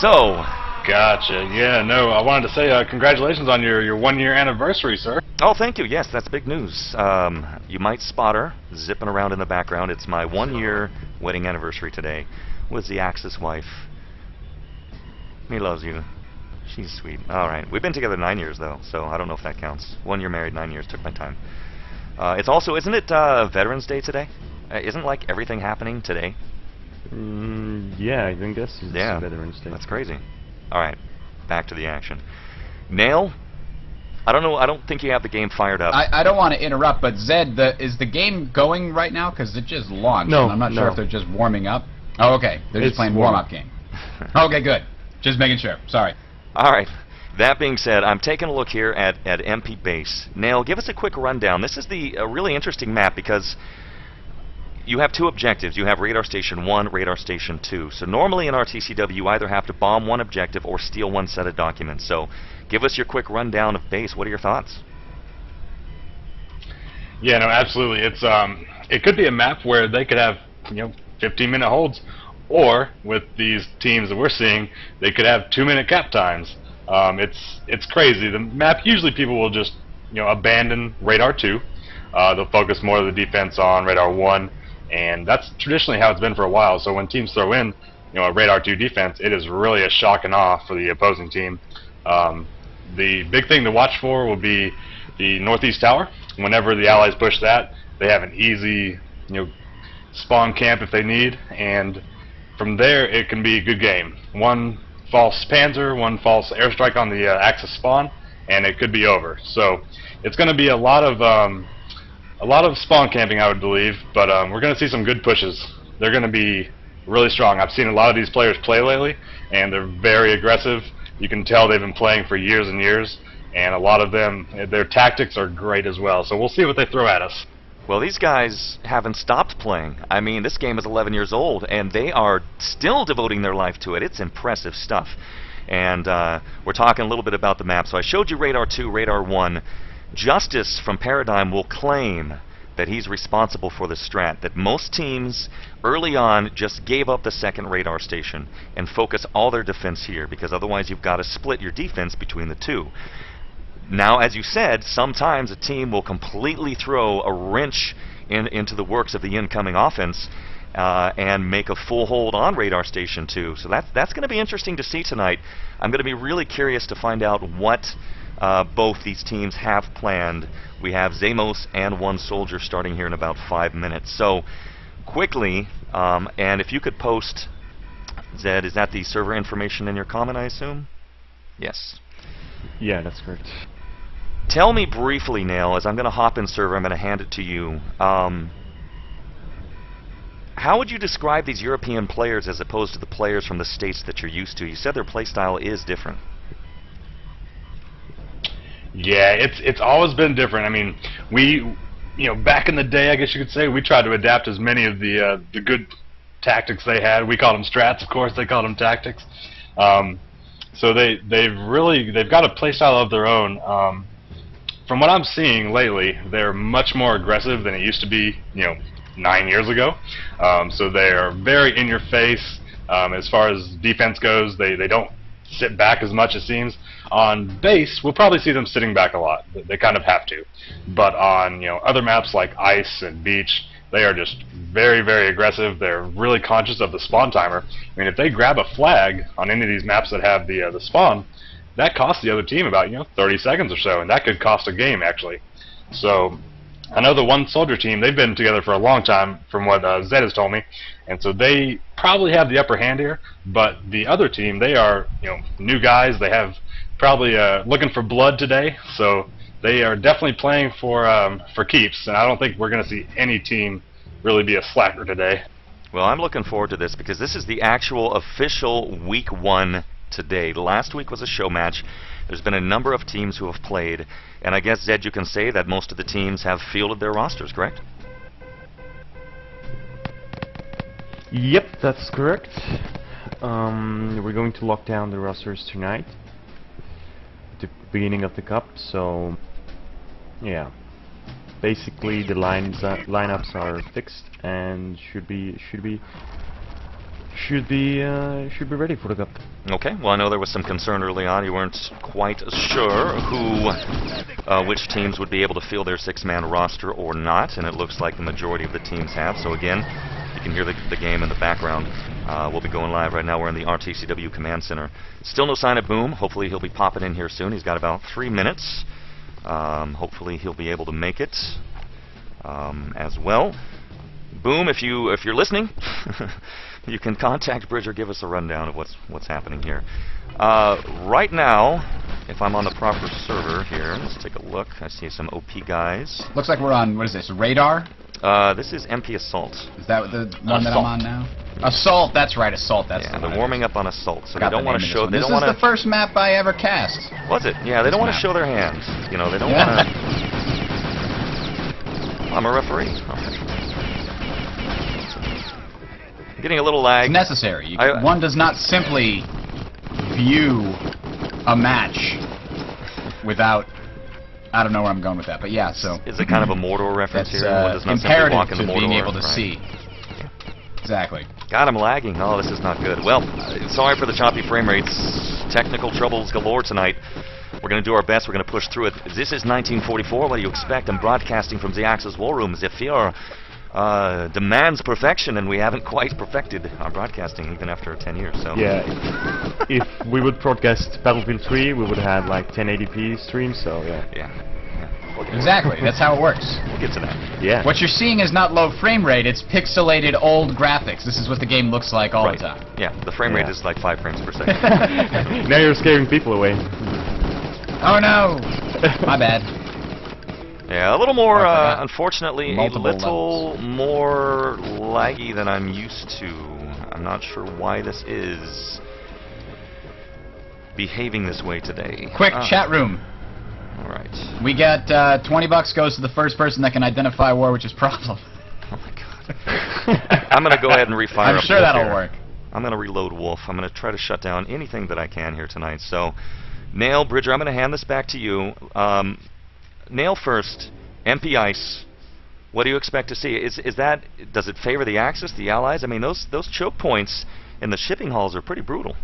So... Gotcha. Yeah, no, I wanted to say congratulations on your 1 year anniversary, sir. Oh, thank you. Yes, that's big news. You might spot her zipping around in the background. It's my 1 year wedding anniversary today with the Axis wife. Me loves you. She's sweet. All right. We've been together 9 years, though, so I don't know if that counts. 1 year married, 9 years. Took my time. It's also, isn't it Veterans Day today? Isn't, like, everything happening today? Yeah, I think this is Veterans Day. That's crazy. All right, back to the action. Nail, I don't know. I don't think you have the game fired up. I don't want to interrupt, but Zed, is the game going right now? Because it just launched. No, and I'm not sure if they're just warming up. Oh, okay. They're just playing warm-up game. Okay, good. Just making sure. Sorry. All right. That being said, I'm taking a look here at MP Base. Nail, give us a quick rundown. This is a really interesting map because you have two objectives. You have Radar Station 1, Radar Station 2. So normally in RTCW, you either have to bomb one objective or steal one set of documents. So give us your quick rundown of base. What are your thoughts? Yeah, no, absolutely. It's it could be a map where they could have 15-minute holds, or with these teams that we're seeing, they could have 2-minute cap times. It's crazy. The map, usually people will just abandon Radar 2. They'll focus more of the defense on Radar 1. And that's traditionally how it's been for a while. So when teams throw in, a Radar 2 defense, it is really a shock and awe for the opposing team. The big thing to watch for will be the Northeast Tower. Whenever the Allies push that, they have an easy, spawn camp if they need. And from there, it can be a good game. One false Panzer, one false airstrike on the Axis spawn, and it could be over. So it's going to be a lot of spawn camping, I would believe, but we're going to see some good pushes. They're going to be really strong. I've seen a lot of these players play lately, and they're very aggressive. You can tell they've been playing for years and years, and a lot of them, their tactics are great as well. So we'll see what they throw at us. Well, these guys haven't stopped playing. I mean, this game is 11 years old, and they are still devoting their life to it. It's impressive stuff. And we're talking a little bit about the map. So I showed you Radar 2, Radar 1. Justice from Paradigm will claim that he's responsible for the strat, that most teams early on just gave up the second radar station and focus all their defense here, because otherwise you've got to split your defense between the two. Now, as you said, sometimes a team will completely throw a wrench into the works of the incoming offense and make a full hold on Radar Station 2. So that's going to be interesting to see tonight. I'm going to be really curious to find out what both these teams have planned. We have xeimos and one.soldier starting here in about 5 minutes. So, quickly, and if you could post, Zed, is that the server information in your comment, I assume? Yes. Yeah, that's correct. Tell me briefly, Nail, as I'm going to hop in server, I'm going to hand it to you. How would you describe these European players as opposed to the players from the States that you're used to? You said their playstyle is different. Yeah, it's always been different. I mean, we, back in the day, I guess you could say, we tried to adapt as many of the good tactics they had. We called them strats, of course. They called them tactics. So they've got a playstyle of their own. From what I'm seeing lately, they're much more aggressive than it used to be, 9 years ago. So they are very in your face as far as defense goes. They don't sit back as much, it seems. On base, we'll probably see them sitting back a lot. They kind of have to. But on other maps like ice and beach, they are just very, very aggressive. They're really conscious of the spawn timer. I mean, if they grab a flag on any of these maps that have the spawn, that costs the other team about 30 seconds or so, and that could cost a game actually. So I know the one.soldier team, they've been together for a long time from what Zed has told me, and so they probably have the upper hand here. But the other team, they are new guys. They have probably looking for blood today, so they are definitely playing for keeps, and I don't think we're going to see any team really be a slacker today. Well, I'm looking forward to this because this is the actual official week 1 today. Last week was a show match. There's been a number of teams who have played, and I guess, Zed, you can say that most of the teams have fielded their rosters, correct? Yep, that's correct. We're going to lock down the rosters tonight. beginning of the cup. So yeah, basically the lineups are fixed and should be ready for the cup. Okay. Well, I know there was some concern early on. You weren't quite sure which teams would be able to field their 6-man roster or not, and it looks like the majority of the teams have. So again, you can hear the game in the background. We'll be going live right now. We're in the RTCW Command Center. Still no sign of Boom. Hopefully he'll be popping in here soon. He's got about 3 minutes. Hopefully he'll be able to make it as well. Boom, if you're listening, you can contact Bridger, give us a rundown of what's happening here. Right now, if I'm on the proper server here, let's take a look. I see some OP guys. Looks like we're on, what is this, Radar? This is MP Assault. Is that the one that I'm on now? Assault, that's right, Assault. That's yeah, they're warming up on Assault, so they don't want to show. They this don't want to. This is the first map I ever cast. Was it? Yeah, they don't want to show their hands. You know, they don't want to. I'm a referee. Getting a little lag. It's necessary. One does not simply view a match without. I don't know where I'm going with that, but yeah. So is it kind of a Mordor reference here? One does not imperative to being able to see. Exactly. God, I'm lagging. Oh, this is not good. Well, sorry for the choppy frame rates. Technical troubles galore tonight. We're going to do our best. We're going to push through it. This is 1944. What do you expect? I'm broadcasting from the Axis War Room. Zephyr demands perfection, and we haven't quite perfected our broadcasting even after 10 years. So yeah, if we would broadcast Battlefield 3, we would have like 1080p streams. So yeah. Exactly, that's how it works. We'll get to that. Yeah. What you're seeing is not low frame rate, it's pixelated old graphics. This is what the game looks like all the time. Yeah, the frame rate is like 5 frames per second. Now you're scaring people away. Oh no! My bad. Yeah, a little more, unfortunately, multiple a little more laggy than I'm used to. I'm not sure why this is behaving this way today. Quick, chat room. Alright. We got $20 goes to the first person that can identify warwitch's problem. Oh my god. I'm going to go ahead and refire I'm sure that'll work. I'm going to reload Wolf. I'm going to try to shut down anything that I can here tonight. So, Nail, Bridger, I'm going to hand this back to you. Nail first, MP Ice. What do you expect to see? Is that, does it favor the Axis, the Allies? I mean, those choke points in the shipping halls are pretty brutal.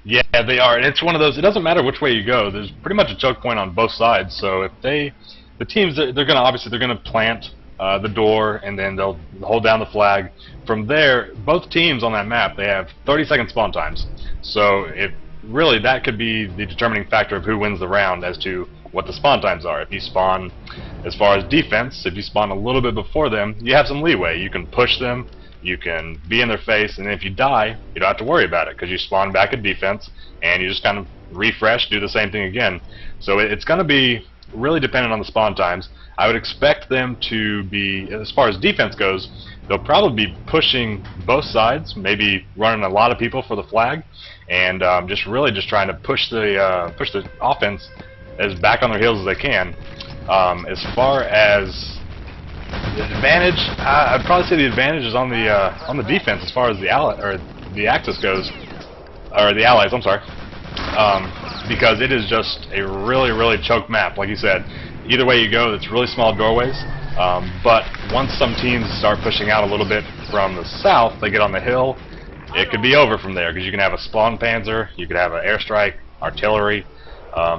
Yeah, they are, and it's one of those. It doesn't matter which way you go. There's pretty much a choke point on both sides. So if the teams, they're gonna plant the door, and then they'll hold down the flag. From there, both teams on that map, they have 30-second spawn times. So really that could be the determining factor of who wins the round as to what the spawn times are. If you spawn, as far as defense, if you spawn a little bit before them, you have some leeway. You can push them. You can be in their face, and if you die, you don't have to worry about it because you spawn back at defense, and you just kind of refresh, do the same thing again. So it's going to be really dependent on the spawn times. I would expect them to be, as far as defense goes, they'll probably be pushing both sides, maybe running a lot of people for the flag, and just trying to push the offense as back on their heels as they can. As far as the advantage, I'd probably say the advantage is on the defense as far as the Axis goes, or the Allies. I'm sorry, because it is just a really choked map. Like you said, either way you go, it's really small doorways. But once some teams start pushing out a little bit from the south, they get on the hill. It could be over from there because you can have a spawn panzer, you could have an airstrike, artillery.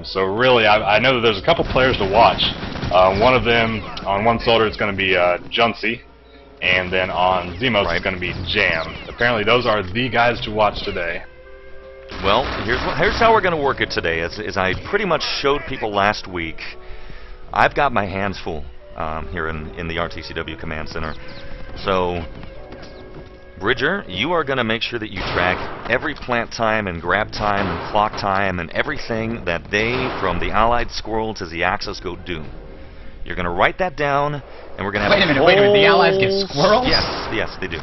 So really, I know that there's a couple players to watch. One of them, on one.soldier, it's going to be Junsi, and then on xeimos, it's going to be Jam. Apparently, those are the guys to watch today. Well, here's how we're going to work it today. As I pretty much showed people last week, I've got my hands full here in the RTCW Command Center. So, Bridger, you are going to make sure that you track every plant time and grab time and clock time and everything that they, from the Allied squirrel to the Axis, go do. You're going to write that down, and we're going to have wait a minute, the Allies get squirrels? Yes, they do.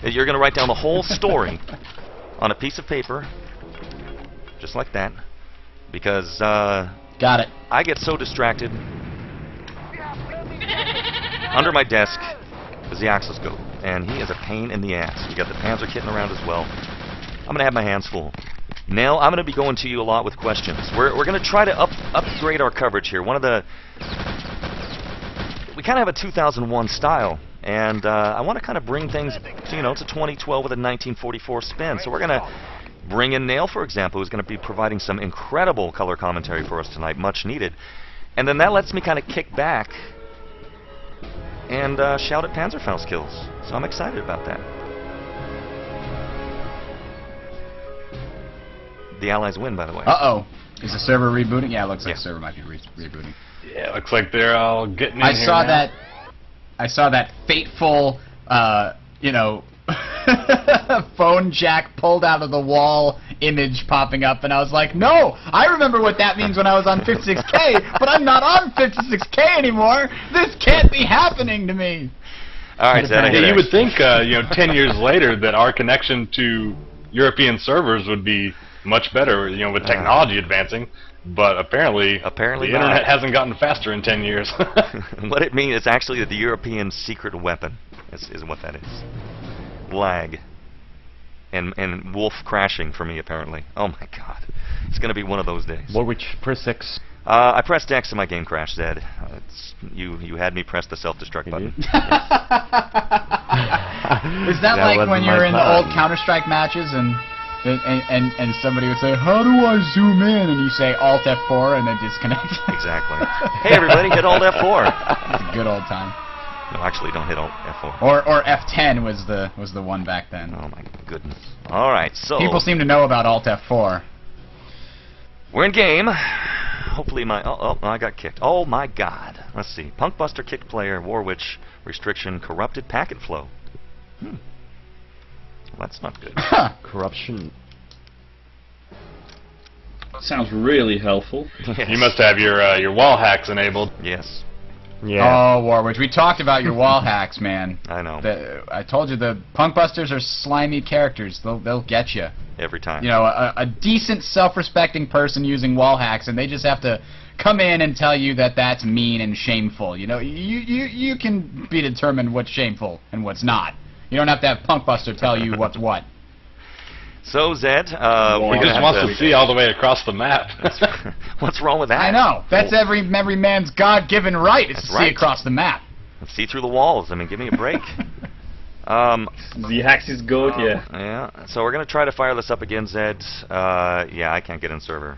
You're going to write down the whole story on a piece of paper, just like that, because got it. I get so distracted under my desk as the Axis go, and he is a pain in the ass. You got the Panzer kitten around as well. I'm going to have my hands full. Now, I'm going to be going to you a lot with questions. We're going to try to upgrade our coverage here. We kind of have a 2001 style, and I want to kind of bring things, to 2012 with a 1944 spin. So we're going to bring in Nail, for example, who's going to be providing some incredible color commentary for us tonight, much needed. And then that lets me kind of kick back and shout at Panzerfaust kills. So I'm excited about that. The Allies win, by the way. Uh-oh. Is the server rebooting? Yeah, it looks like the server might be rebooting. Yeah, it looks like they're all getting in I here saw now. that. I saw that fateful, phone jack pulled out of the wall image popping up, and I was like, no! I remember what that means when I was on 56K, but I'm not on 56K anymore! This can't be happening to me! Alright, Zed, yeah, you would think, 10 years later that our connection to European servers would be much better, with technology advancing, but apparently the internet hasn't gotten faster in 10 years. What it means is actually the European secret weapon is what that is. Lag. And wolf crashing for me, apparently. Oh my god. It's going to be one of those days. Warwitch, press X. I pressed X and my game crashed, Zed. You had me press the self-destruct button. Is that like when you're in the old Counter-Strike matches and somebody would say, how do I zoom in? And you say Alt F4 and then disconnect. Exactly. Hey everybody, hit Alt F4. It's a good old time. No, actually, don't hit Alt F4. Or F10 was the one back then. Oh my goodness. All right, so people seem to know about Alt F4. We're in game. Hopefully I got kicked. Oh my god. Let's see. Punkbuster kicked player, Warwitch restriction, corrupted packet flow. Well, that's not good. Corruption. Sounds really helpful. Yes. You must have your wall hacks enabled. Yes. Yeah. Oh, Warwitch, we talked about your wall hacks, man. I know. I told you the Punkbusters are slimy characters. They'll get you. Every time. A decent, self-respecting person using wall hacks, and they just have to come in and tell you that that's mean and shameful. You can be determined what's shameful and what's not. You don't have to have Punkbuster tell you what's what. So, Zed, he just wants to see all the way across the map. What's wrong with that? I know. That's every man's God-given right is to see across the map. See through the walls. I mean, give me a break. The hacks is good, yeah. Yeah. So we're going to try to fire this up again, Zed. Yeah, I can't get in server.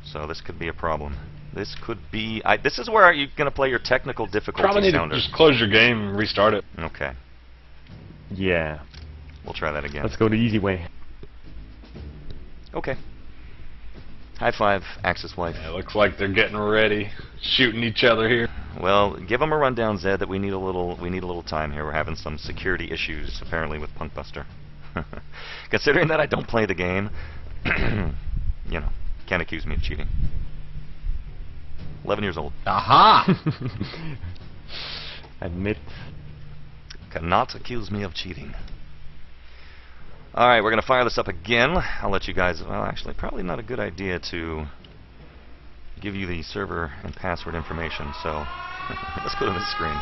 So this could be a problem. This could be... this is where you're going to play your technical difficulty Probably need sounder. to just close your game and restart it. Okay. Yeah. We'll try that again. Let's go the easy way. Okay. High five, Axis wife. Yeah, looks like they're getting ready, shooting each other here. Well, give them a rundown, Zed, that we need a little time here. We're having some security issues apparently with Punkbuster. Considering that I don't play the game, can't accuse me of cheating. 11 years old. Aha! Admit. Cannot accuse me of cheating. Alright, we're going to fire this up again. I'll let you guys... Well, actually, probably not a good idea to give you the server and password information, so let's go to this screen.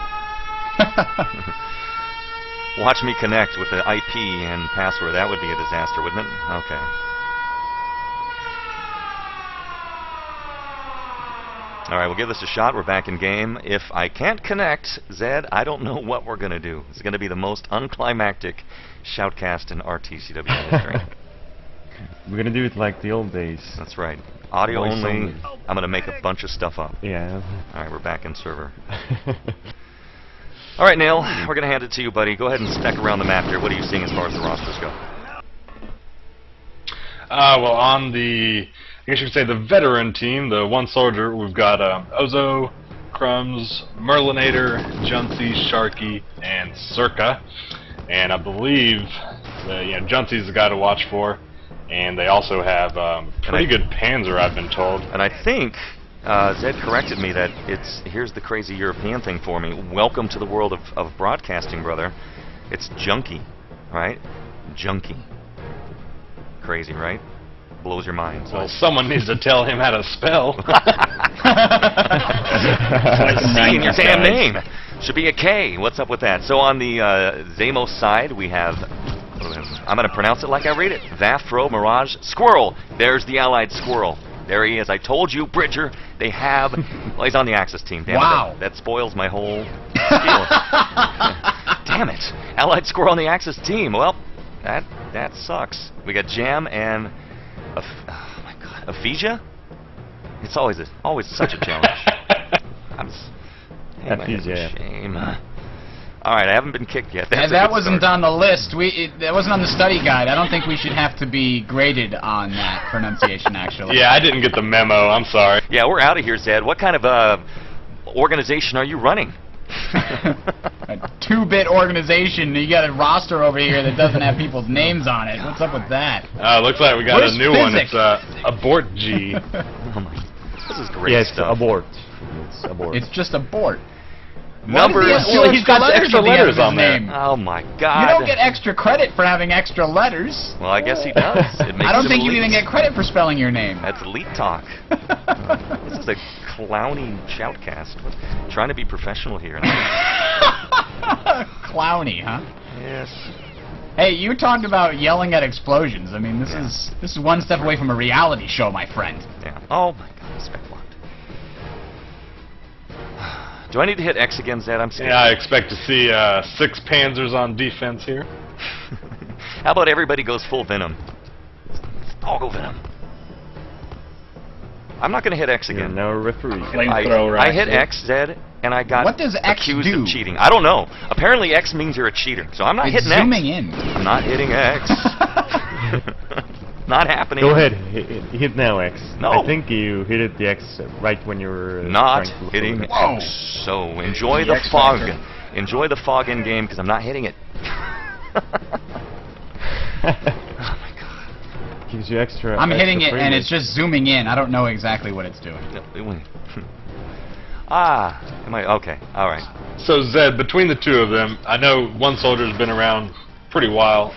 Watch me connect with the IP and password. That would be a disaster, wouldn't it? Okay. Alright, we'll give this a shot. We're back in game. If I can't connect, Zed, I don't know what we're going to do. It's going to be the most unclimactic shoutcast in RTCW history. We're going to do it like the old days. That's right. Audio Voice only. I'm going to make a bunch of stuff up. Yeah. Alright, we're back in server. Alright, Nail, we're going to hand it to you, buddy. Go ahead and spec around the map here. What are you seeing as far as the rosters go? Well, on the... I guess you could say the veteran team, the one soldier, we've got Ozo, Crumbs, Merlinator, Junsy, Sharky, and Circa. And I believe Junsy's the guy to watch for. And they also have pretty good Panzer, I've been told. And I think Zed corrected me that here's the crazy European thing for me. Welcome to the world of broadcasting, brother. It's junkie, right? Junkie. Crazy, right? Blows your mind. So. Well, someone needs to tell him how to spell. C in your damn name. Should be a K. What's up with that? So on the xeimos side, we have I'm going to pronounce it like I read it. Vafro Mirage Squirrel. There's the Allied Squirrel. There he is. I told you, Bridger, they have... Well, he's on the Axis team. Damn wow. It, that spoils my whole deal. Damn it. Allied Squirrel on the Axis team. Well, that sucks. We got Jam and... oh, my God. Ephesia? It's always such a challenge. Ephesia. Shame. All right, I haven't been kicked yet. Yeah, that wasn't on the list. That wasn't on the study guide. I don't think we should have to be graded on that pronunciation, actually. Yeah, I didn't get the memo. I'm sorry. Yeah, we're out of here, Zed. What kind of organization are you running? A 2-bit organization. You got a roster over here that doesn't have people's names on it. What's up with that? Looks like we got Where's a new physics? one. It's Abort G. Oh my, this is great yes, stuff. Abort. It's abort. It's just abort. Numbers. Well, he's got extra letters on there. Oh my God! You don't get extra credit for having extra letters. Well, I guess he does. It makes I don't him think you elite. even get credit for spelling your name. That's elite talk. This is a clowny shoutcast. Trying to be professional here. Clowny, huh? Yes. Hey, you talked about yelling at explosions. I mean, this is one step away from a reality show, my friend. Yeah. Oh my God, spec locked. Do I need to hit X again, Zed? I'm scared. Yeah, I expect to see 6 Panzers on defense here. How about everybody goes full Venom? All go Venom. I'm not going to hit X again. No referee. I hit X, Zed, and I got What does X accused do? of cheating. I don't know. Apparently X means you're a cheater, so I'm not It's hitting X. zooming in. I'm not hitting X. Not happening. Go ahead, hit now X. No. I think you hit the X right when you were not trying to hitting look X. So enjoy the X fog. factor. Enjoy the fog in game because I'm not hitting it. Gives you extra. I'm hitting it, frame and rate. it's just zooming in. I don't know exactly what it's doing. Am I okay? All right. So Zed, between the two of them, I know One Soldier's been around pretty while.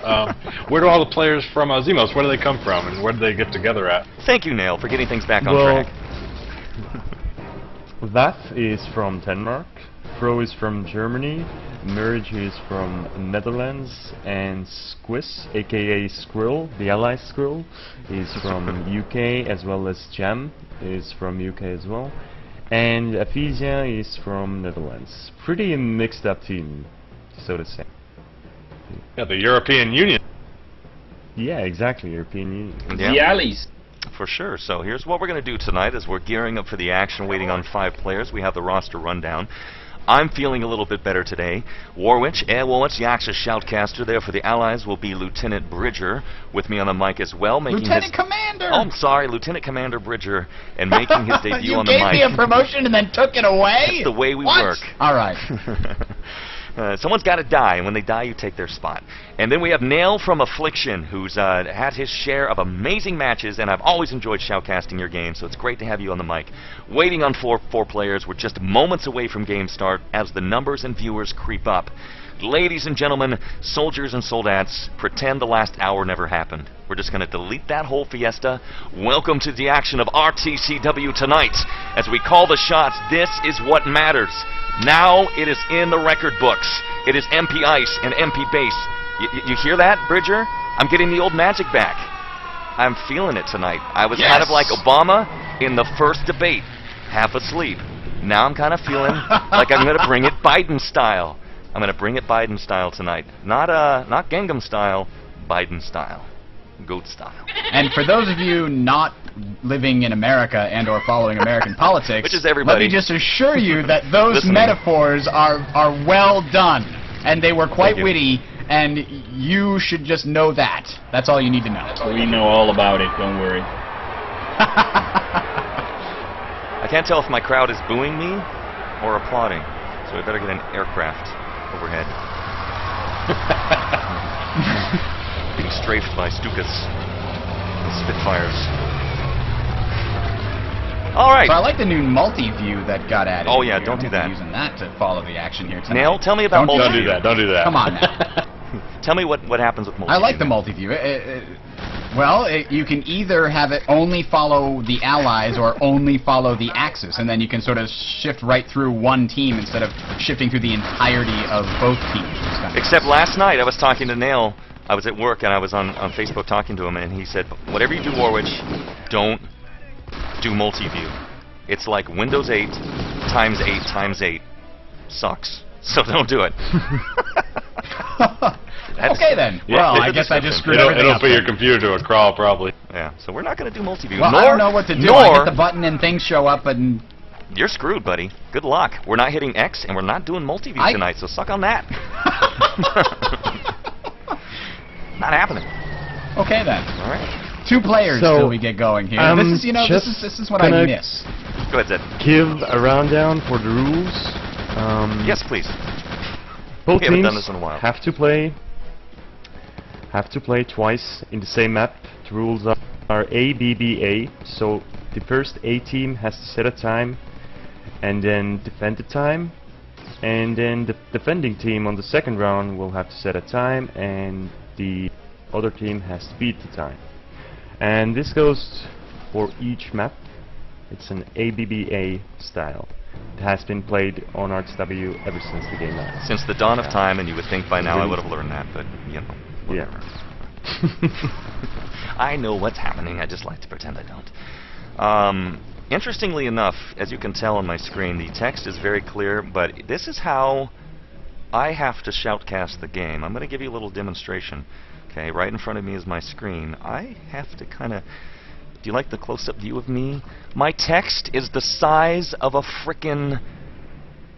Where do all the players from xeimos? Where do they come from, and where do they get together at? Thank you, Nail, for getting things back on Well, track. That is from Denmark. Fro is from Germany. Merge is from Netherlands, and Squiz, aka Squirrel, the Allied Squirrel, is from UK, as well as Jam is from UK as well, and Ephesia is from Netherlands. Pretty mixed up team, so to say. Yeah, the European Union. Yeah, exactly, European Union. Yeah. The Allies. For sure. So here's what we're going to do tonight as we're gearing up for the action, waiting on 5 players. We have the roster rundown. I'm feeling a little bit better today. Warwitch, Warwitch, the Axis Shoutcaster there for the Allies will be Lieutenant Bridger with me on the mic as well. Lieutenant Commander! Oh, I'm sorry, Lieutenant Commander Bridger, and making his debut on the You mic. gave me a promotion and then took it away? That's the way we What? work. All right. Someone's got to die, and when they die, you take their spot. And then we have Nail from Affliction, who's had his share of amazing matches, and I've always enjoyed shoutcasting your game, so it's great to have you on the mic. Waiting on four players. We're just moments away from game start as the numbers and viewers creep up. Ladies and gentlemen, soldiers and soldats, pretend the last hour never happened. We're just going to delete that whole fiesta. Welcome to the action of RTCW tonight. As we call the shots, this is what matters. Now it is in the record books. It is MP Ice and MP Base. You hear that, Bridger? I'm getting the old magic back. I'm feeling it tonight. I was kind of like Obama in the first debate, half asleep. Now I'm kind of feeling like I'm going to bring it Biden style. I'm going to bring it Biden style tonight. Not Gangnam style, Biden style. Goat style. And for those of you not living in America and or following American politics, which is everybody, let me just assure you that those listening. metaphors are well done, and they were quite witty, and you should just know that. That's all you need to know. We know all about it, don't worry. I can't tell if my crowd is booing me or applauding, so I better get an aircraft overhead. Being strafed by Stukas and Spitfires. All right. So I like the new multi-view that got added. Oh yeah, here. don't do that. Using that to follow the action here tonight. Nail, tell me about multi-view. Don't do that. Come on now. Tell me what happens with multi-view. I like the multi-view. You can either have it only follow the Allies or only follow the Axis, and then you can sort of shift right through one team instead of shifting through the entirety of both teams. Except last night I was talking to Nail I was at work and I was on Facebook talking to him, and he said, whatever you do, Warwitch, don't do multi-view. It's like Windows 8 times 8 times 8. Sucks. So don't do it. Okay then. Well, I guess I just screwed everything It'll up put your then. computer to a crawl, probably. Yeah, so we're not going to do multi-view. Well, I don't know what to do. I hit the button and things show up, and you're screwed, buddy. Good luck. We're not hitting X, and we're not doing multi-view tonight, so suck on that. Not happening. Okay then. All right. 2 players So, till we get going here. This is, you know, this is what I miss. Go ahead, Zed. Give a rundown for the rules. Yes, please. Both We haven't teams done this in a while. have to play twice in the same map. The rules are A, B, B, A. So the first A team has to set a time and then defend the time, and then the defending team on the second round will have to set a time, and the other team has to beat the time. And this goes for each map. It's an ABBA style. It has been played on RTCW ever since the game launched. Since the dawn of time, and you would think by now I would have learned that, but, you know, whatever. I know what's happening, I just like to pretend I don't. Interestingly enough, as you can tell on my screen, the text is very clear, but this is how I have to shoutcast the game. I'm going to give you a little demonstration. Okay, right in front of me is my screen. I have to kind of... Do you like the close-up view of me? My text is the size of a frickin'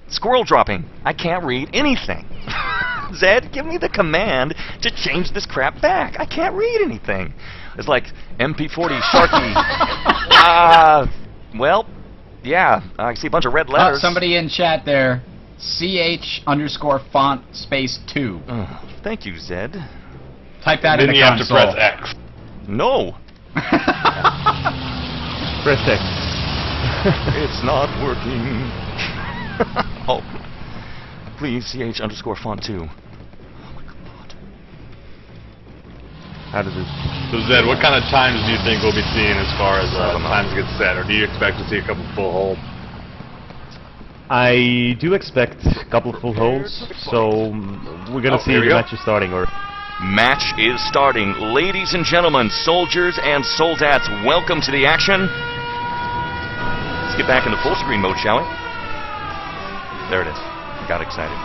squirrel dropping. I can't read anything. Zed, give me the command to change this crap back. I can't read anything. It's like MP40 Sharky. Well, yeah, I see a bunch of red letters. Somebody in chat there. CH_font space 2. Thank you, Zed. Type that Then in the you have to console. press X. No. Press X. It's not working. Oh. Please, CH_font 2. How does it... So Zed, what kind of times do you think we'll be seeing as far as times get set, or do you expect to see a couple full holds? I do expect a couple of full holes, so we're gonna see the match is starting. Match is starting. Ladies and gentlemen, soldiers and soldats, welcome to the action. Let's get back into full screen mode, shall we? There it is. Got excited.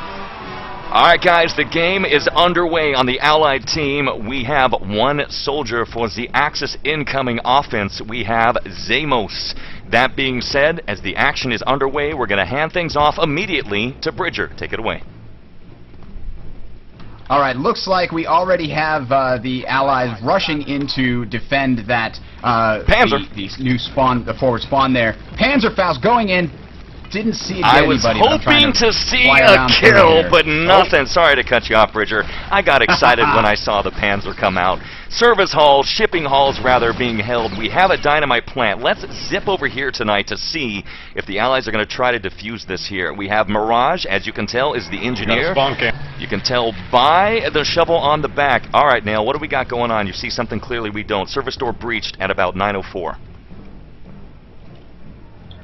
Alright guys, the game is underway on the Allied team. We have one soldier for the Axis incoming offense. We have xeimos. That being said, as the action is underway, we're going to hand things off immediately to Bridger. Take it away. Alright, looks like we already have the Allies rushing in to defend that Panzer. the new spawn, the forward spawn there. Panzerfaust going in. Didn't see it. I was hoping to see a kill, but nothing. Sorry to cut you off, Bridger. I got excited when I saw the Panzer come out. Service halls, shipping halls rather, being held. We have a dynamite plant. Let's zip over here tonight to see if the Allies are going to try to defuse this here. We have Mirage, as you can tell, is the engineer. You can tell by the shovel on the back. All right, Nail, what do we got going on? You see something clearly we don't. Service door breached at about 9:04.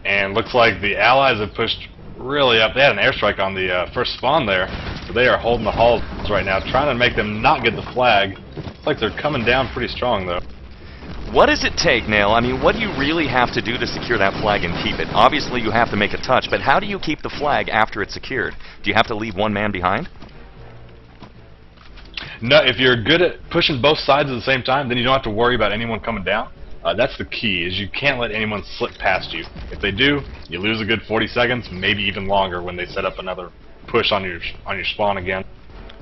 And looks like the Allies have pushed really up. They had an airstrike on the first spawn there, so they are holding the halls right now, trying to make them not get the flag. Looks like they're coming down pretty strong, though. What does it take, Nail? I mean, what do you really have to do to secure that flag and keep it? Obviously, you have to make a touch, but how do you keep the flag after it's secured? Do you have to leave one man behind? No, if you're good at pushing both sides at the same time, then you don't have to worry about anyone coming down. That's the key, is you can't let anyone slip past you. If they do, you lose a good 40 seconds, maybe even longer when they set up another push on your spawn again.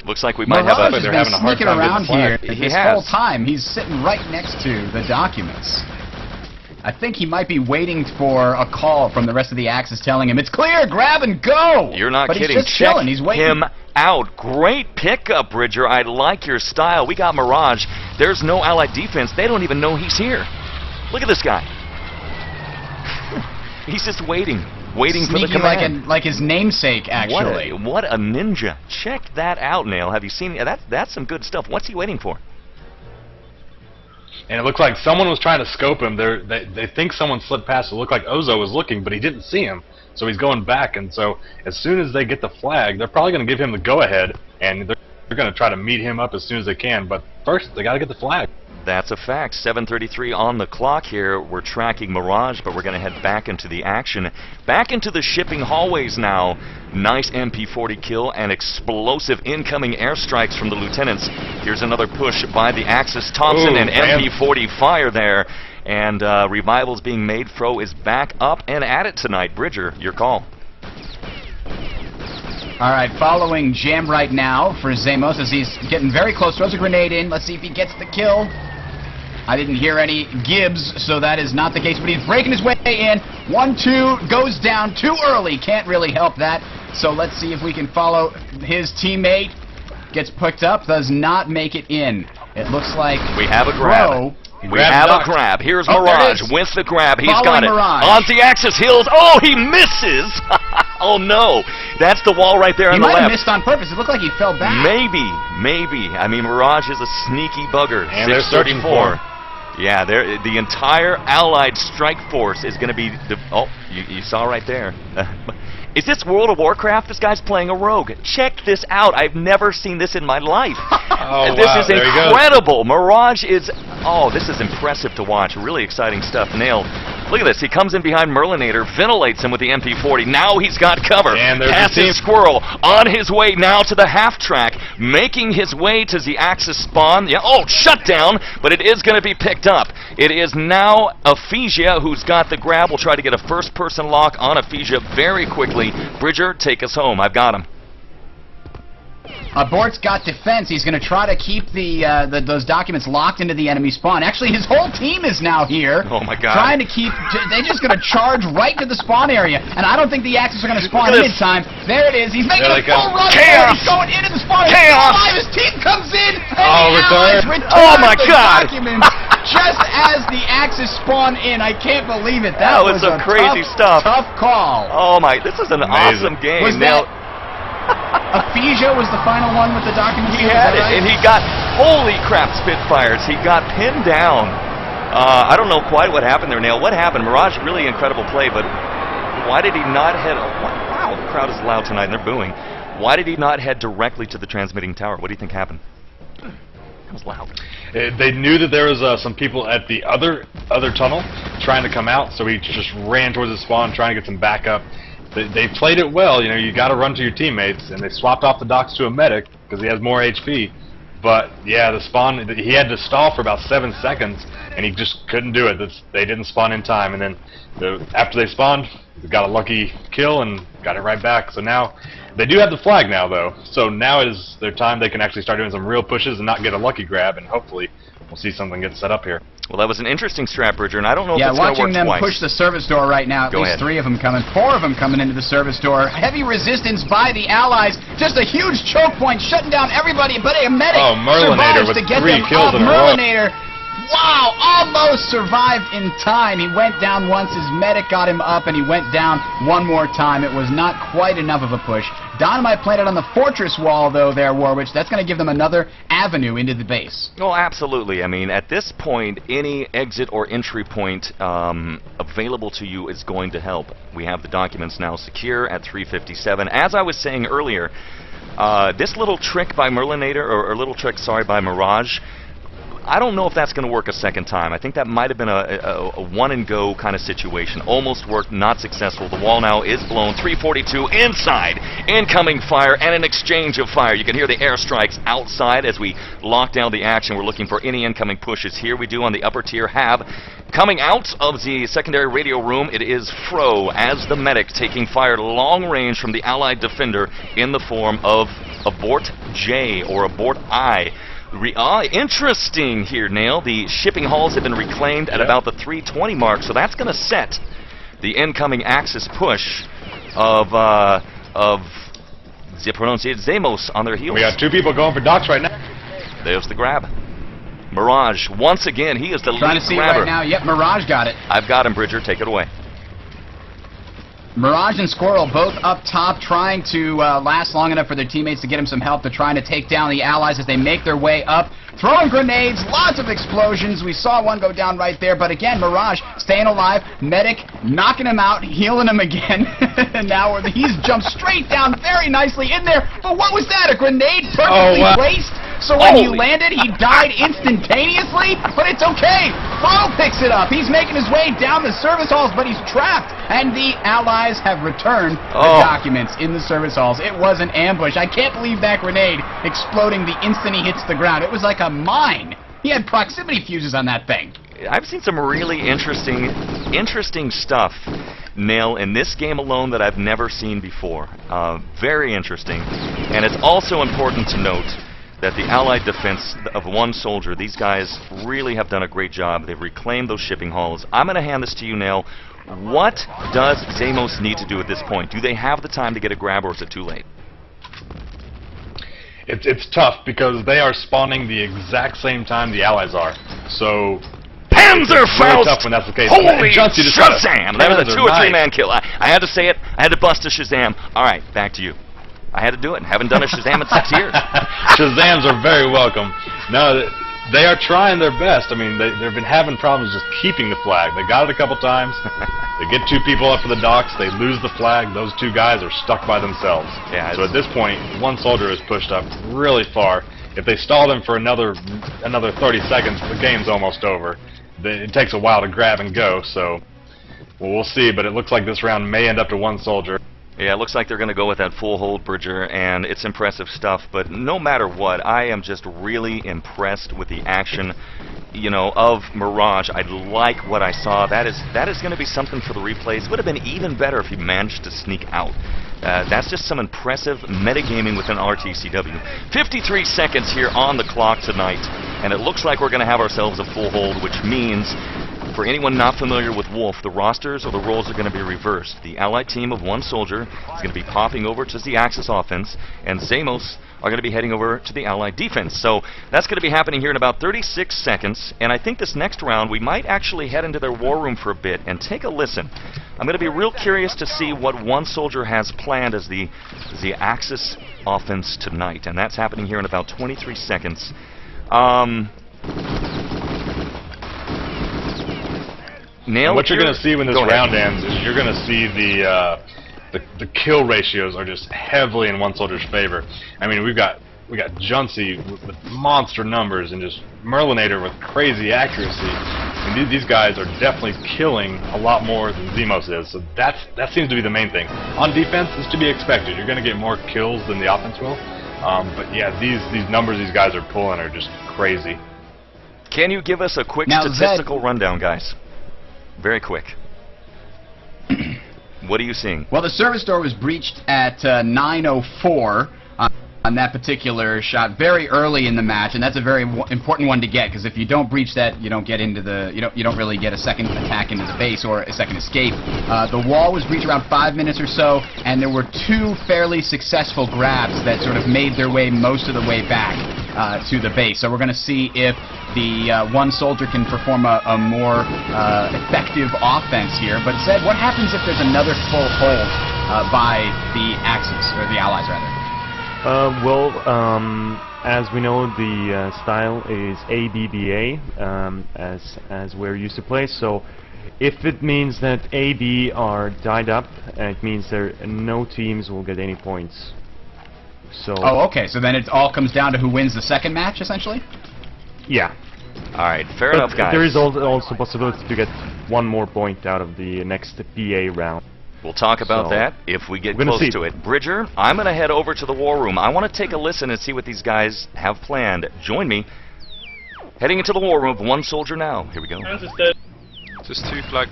Looks like we might have a... They're having a hard time around here this has. whole time. He's sitting right next to the documents. I think he might be waiting for a call from the rest of the Axis telling him, it's clear, grab and go! You're not but kidding. He's just Check chilling. He's waiting. him out. Great pickup, Bridger. I like your style. We got Mirage. There's no Allied defense. They don't even know he's here. Look at this guy. He's just waiting for the command. Like his namesake, actually. What a ninja. Check that out, Nail. Have you seen it? That's some good stuff. What's he waiting for? And it looks like someone was trying to scope him. They think someone slipped past. It looked like Ozo was looking, but he didn't see him. So he's going back. And so as soon as they get the flag, they're probably going to give him the go-ahead. And they're They're going to try to meet him up as soon as they can, but first they got to get the flag. That's a fact. 7:33 on the clock here. We're tracking Mirage, but we're going to head back into the action. Back into the shipping hallways now. Nice MP40 kill and explosive incoming airstrikes from the lieutenants. Here's another push by the Axis. Thompson and MP40 fire there. And Revival's being made. Fro is back up and at it tonight. Bridger, your call. All right, following Jam right now for xeimos as he's getting very close. Throws a grenade in. Let's see if he gets the kill. I didn't hear any Gibbs, so that is not the case, but he's breaking his way in. 1-2, goes down too early. Can't really help that. So let's see if we can follow his teammate. Gets picked up, does not make it in. It looks like we have a grab. We have a grab. Here's Mirage with the grab. He's got it. On the Axis Hills. Oh, he misses. Oh, no. That's the wall right there on the left. He might have missed on purpose. It looked like he fell back. Maybe. I mean, Mirage is a sneaky bugger. And they're searching for him. Yeah, the entire Allied strike force is going to be... Oh, you saw right there. Is this World of Warcraft? This guy's playing a rogue. Check this out. I've never seen this in my life. This is incredible. Mirage is... Oh, this is impressive to watch. Really exciting stuff. Nail. Look at this. He comes in behind Merlinator, ventilates him with the MP40. Now he's got cover. And there's Passes Squirrel on his way now to the half track, making his way to the Axis spawn. Yeah. Oh, shut down, but it is going to be picked up. It is now Ephesia who's got the grab. We'll try to get a first-person lock on Ephesia very quickly. Bridger, take us home. I've got him. Bort's got defense. He's going to try to keep those documents locked into the enemy spawn. Actually, his whole team is now here. Oh, my God. Trying to keep... They're just going to charge right to the spawn area. And I don't think the Axis are going to spawn in time. There it is. He's making a full run. Chaos! He's going into the spawn area. Chaos! His team comes in. Return. Oh, my God. Just as the Axis spawn in. I can't believe it. That was some crazy stuff. Tough call. Oh, my. This is an awesome game. Was that... Ephesia was the final one with the documents. He had it, and he got, holy crap, Spitfires. He got pinned down. I don't know quite what happened there, Nail. What happened? Mirage, really incredible play, but why did he not head... Wow, the crowd is loud tonight, and they're booing. Why did he not head directly to the transmitting tower? What do you think happened? That was loud. They knew that there was some people at the other tunnel trying to come out, so he just ran towards the spawn, trying to get some backup. They played it well, you know, you got to run to your teammates, and they swapped off the docks to a medic because he has more HP. But yeah, the spawn, he had to stall for about 7 seconds, and he just couldn't do it. They didn't spawn in time, and then after they spawned, they got a lucky kill and got it right back. So now they do have the flag now, though. So now is their time. They can actually start doing some real pushes and not get a lucky grab, and hopefully we'll see something get set up here. Well, that was an interesting strat, Bridger, and I don't know if it's going to work watching them twice. Push the service door right now. At least 3 of them coming. 4 of them coming into the service door. Heavy resistance by the Allies. Just a huge choke point, shutting down everybody. But a medic Merlinator with to get 3 them kills up. in a row. Merlinator, wow, almost survived in time. He went down once. His medic got him up, and he went down one more time. It was not quite enough of a push. Dynamite planted on the fortress wall, though, there, Warwitch. That's going to give them another avenue into the base. Oh, absolutely. I mean, at this point, any exit or entry point available to you is going to help. We have the documents now secure at 357. As I was saying earlier, this little trick by Merlinator, or little trick, sorry, by Mirage, I don't know if that's going to work a second time. I think that might have been a one-and-go kind of situation. Almost worked, not successful. The wall now is blown. 342 inside. Incoming fire and an exchange of fire. You can hear the airstrikes outside as we lock down the action. We're looking for any incoming pushes. Here we do on the upper tier have... Coming out of the secondary radio room, it is Fro as the medic taking fire long range from the Allied defender in the form of Abort J or Abort I. Interesting here, Nail. The shipping halls have been reclaimed at about the 320 mark, so that's going to set the incoming Axis push of the pronunciated xeimos on their heels. We got 2 people going for docks right now. There's the grab. Mirage, once again, he is the lead grabber. Trying to see right now. Yep, Mirage got it. I've got him, Bridger. Take it away. Mirage and Squirrel both up top trying to last long enough for their teammates to get them some help. They're trying to take down the allies as they make their way up. Throwing grenades, lots of explosions. We saw one go down right there, but again, Mirage staying alive. Medic knocking him out, healing him again. And now he's jumped straight down very nicely in there. But what was that? A grenade perfectly placed? So when he landed, he died instantaneously? But it's okay. Fro picks it up. He's making his way down the service halls, but he's trapped. And the allies have returned the documents in the service halls. It was an ambush. I can't believe that grenade exploding the instant he hits the ground. It was like a mine. He had proximity fuses on that thing. I've seen some really interesting stuff, Nail, in this game alone that I've never seen before. Very interesting. And it's also important to note that the Allied defense of one soldier, these guys really have done a great job. They've reclaimed those shipping halls. I'm going to hand this to you, Nail. What does xeimos need to do at this point? Do they have the time to get a grab, or is it too late? It's tough because they are spawning the exact same time the allies are. So Panzerfaust! Really tough when that's the case. Holy Shazam! That was a 2 or 3 man kill. I had to say it. I had to bust a Shazam. All right, back to you. I had to do it. Haven't done a Shazam in 6 years. Shazams are very welcome. No, they are trying their best. I mean, they've been having problems just keeping the flag. They got it a couple times. They get 2 people up for the docks. They lose the flag. Those 2 guys are stuck by themselves. Yeah. So at this point, one soldier is pushed up really far. If they stall them for another 30 seconds, the game's almost over. It takes a while to grab and go. So we'll see. But it looks like this round may end up to one soldier. Yeah, it looks like they're going to go with that full hold, Bridger, and it's impressive stuff. But no matter what, I am just really impressed with the action, you know, of Mirage. I like what I saw. That is going to be something for the replays. Would have been even better if he managed to sneak out. That's just some impressive metagaming within RTCW. 53 seconds here on the clock tonight, and it looks like we're going to have ourselves a full hold, which means, for anyone not familiar with Wolf, the rosters or the roles are going to be reversed. The Allied team of one soldier is going to be popping over to the Axis offense, and xeimos are going to be heading over to the Allied defense. So that's going to be happening here in about 36 seconds, and I think this next round we might actually head into their war room for a bit and take a listen. I'm going to be real curious to see what one soldier has planned as the Axis offense tonight, and that's happening here in about 23 seconds. Nail, what you're going to see when this round ends is you're going to see the kill ratios are just heavily in one soldier's favor. I mean, we got Junsey with monster numbers and just Merlinator with crazy accuracy. And these guys are definitely killing a lot more than xeimos is. So that seems to be the main thing. On defense, it's to be expected. You're going to get more kills than the offense will. But yeah, these numbers these guys are pulling are just crazy. Can you give us a quick statistical rundown, guys? Very quick. What are you seeing? Well, the service door was breached at 9:04 on that particular shot, very early in the match, and that's a very important one to get, because if you don't breach that, you don't get into the you don't really get a second attack into the base or a second escape. The wall was breached around 5 minutes or so, and there were 2 fairly successful grabs that sort of made their way most of the way back to the base. So we're going to see if the one soldier can perform a more effective offense here. But Zed, what happens if there's another full hold by the Axis, or the Allies rather? As we know, the style is ABBA, as we're used to play. So, if it means that AB are tied up, it means no teams will get any points. So. Oh, okay. So then it all comes down to who wins the second match, essentially. Yeah. All right. Fair enough, guys. There is also possibility to get 1 more point out of the next PA round. We'll talk about that if we get close to it. Bridger, I'm going to head over to the war room. I want to take a listen and see what these guys have planned. Join me. Heading into the war room, one soldier now. Here we go. Just 2 flag.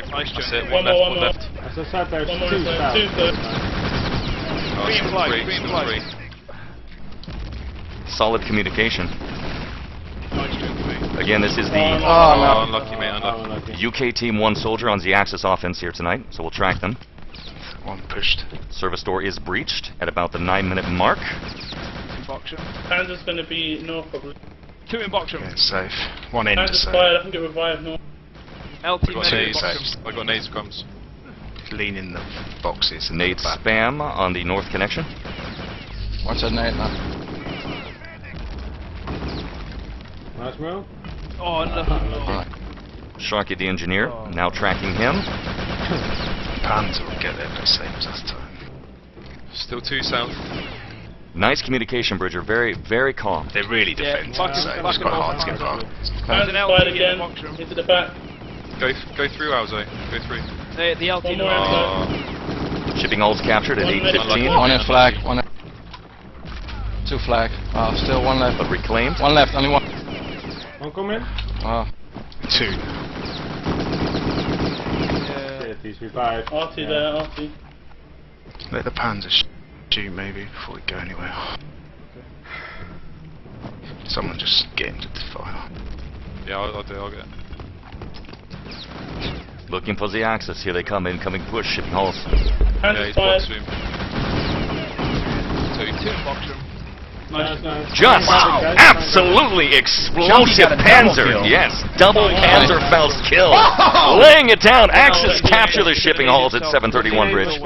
Nice job. That's it. One left. As I said, there's 2 flag. 3. Solid communication. Again, this is the unlucky, mate, unlucky. UK team one soldier on the Axis offense here tonight, so we'll track them. One pushed. Service door is breached at about the 9-minute mark. Panzer's going to be north, probably. 2 in box room. Yeah, it's safe. 1 in to Panzer's safe. fired, I think it revived north. LT safe. Safe. I got nades crumbs. lean in the boxes. Nate spam on the north connection. Watch that Nate now. Nice move. Oh, no. Sharky the engineer now tracking him. Panzer will get there the same as last time. Still 2 south. Nice communication, Bridger. Very, very calm. They're really defensive, so it's quite hard to get past. Panzer fired again. Into the back. Go through, Alzo. Go through. The LT. One more outside. Shipping hulls captured at 8:15. One in flag. One in. 2 flag. Still 1 left. But reclaimed. 1 left. Only 1. One come in. 2. TC5. RT there, RT. Let the Panzer shoot maybe before we go anywhere. Someone just get him to fire. Yeah, I'll do. I'll get it. Looking for the axis. Here they come. Incoming push. Shipping hulls. Yeah, he's box room. 2 box room. Nice. Just absolutely explosive Panzer. Yes, double Panzerfaust kill. Laying it down. Axis capture the shipping hulls at 731 bridge.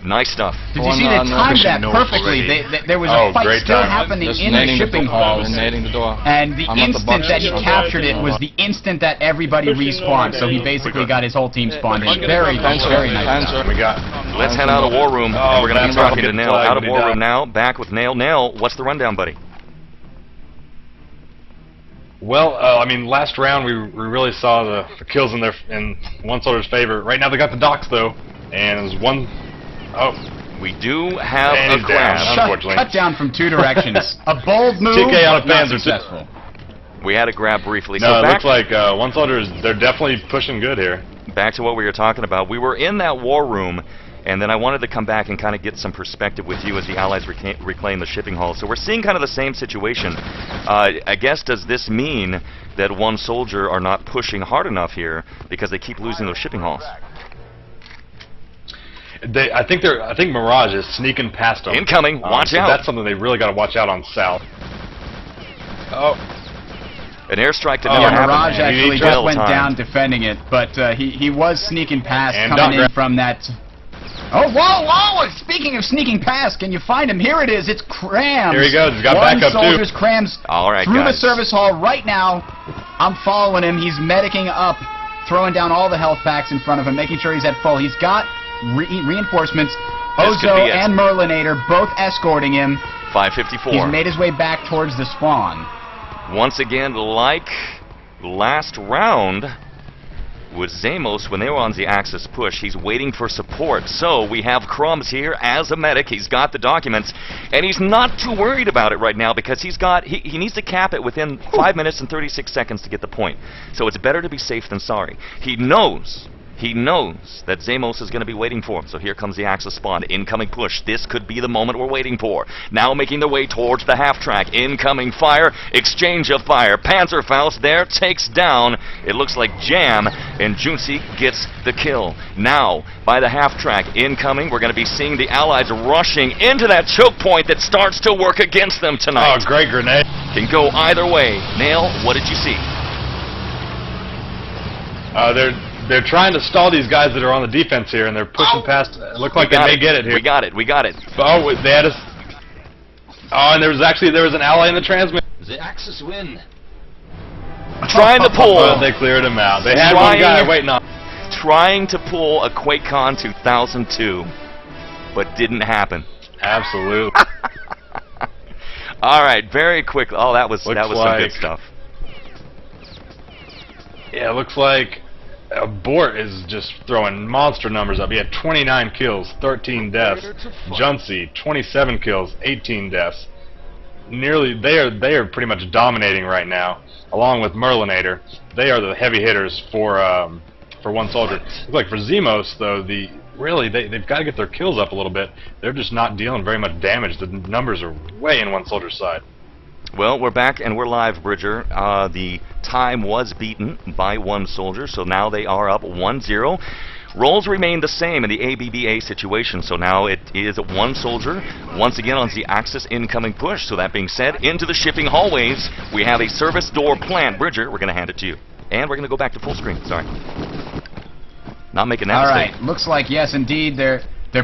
Nice stuff. Did you see they timed that perfectly? There was a fight still happening in the shipping halls, and the instant that he captured it was the instant that everybody respawned. So he basically got his whole team spawned in. Very nice stuff. Let's head out of War Room, and we're going to be talking to Nail. Out of War Room now, back with Nail. Nail, what's the rundown, buddy? Well, I mean, last round we really saw the kills in one soldier's favor. Right now they got the docks though, and there's one. Oh, we do have a grab. Unfortunately, cut down from 2 directions. A bold move, TK on a not Panzer. successful. We had a grab briefly. No, so it back looks like one soldier they're definitely pushing good here. Back to what we were talking about. We were in that War Room, and then I wanted to come back and kind of get some perspective with you as the Allies reclaim the shipping hull. So we're seeing kind of the same situation. I guess, does this mean that one soldier are not pushing hard enough here because they keep losing those shipping hulls? I think Mirage is sneaking past them. Incoming, watch so out. That's something they really got to watch out on south. Oh. An airstrike did never happen. Mirage actually just went down defending it, but he was sneaking past coming in from that. Oh, whoa! Speaking of sneaking past, can you find him? Here it is. It's Crams. Here he goes. He's got backup too. One soldier's Crams through the service hall right now. I'm following him. He's medicing up, throwing down all the health packs in front of him, making sure he's at full. He's got reinforcements. Ozo and Merlinator both escorting him. 554. He's made his way back towards the spawn. Once again, like last round with xeimos when they were on the Axis push, he's waiting for support. So we have Crumbs here as a medic. He's got the documents, and he's not too worried about it right now because he needs to cap it within 5 minutes and 36 seconds to get the point. So it's better to be safe than sorry. He knows that xeimos is going to be waiting for him. So here comes the Axis spawn. Incoming push. This could be the moment we're waiting for. Now making their way towards the half track. Incoming fire. Exchange of fire. Panzerfaust there takes down, it looks like Jam, and Junsi gets the kill. Now, by the half track, incoming, we're going to be seeing the Allies rushing into that choke point that starts to work against them tonight. Oh, great grenade. Can go either way. Nail, what did you see? They're trying to stall these guys that are on the defense here, and they're pushing past. It looked like they may get it here. We got it. Oh, they had us. Oh, and there was an ally in the transmit. The Axis win. Trying to pull. Well, they cleared him out. They had one guy waiting on. Trying to pull a QuakeCon 2002, but didn't happen. Absolutely. All right, very quick. Oh, that was some good stuff. Yeah, it looks like Bort is just throwing monster numbers up. He had 29 kills, 13 deaths. Junsi, 27 kills, 18 deaths. They are pretty much dominating right now, along with Merlinator. They are the heavy hitters for one soldier. Looks like for xeimos though, they've got to get their kills up a little bit. They're just not dealing very much damage. The numbers are way in one soldier's side. Well, we're back and we're live, Bridger. The time was beaten by one soldier, so now they are up 1-0. Roles remain the same in the ABBA situation, so now it is one soldier once again on the Axis incoming push. So that being said, into the shipping hallways, we have a service door planned. Bridger, we're going to hand it to you. And we're going to go back to full screen. Sorry. not making that All mistake. right, looks like, yes, indeed, they're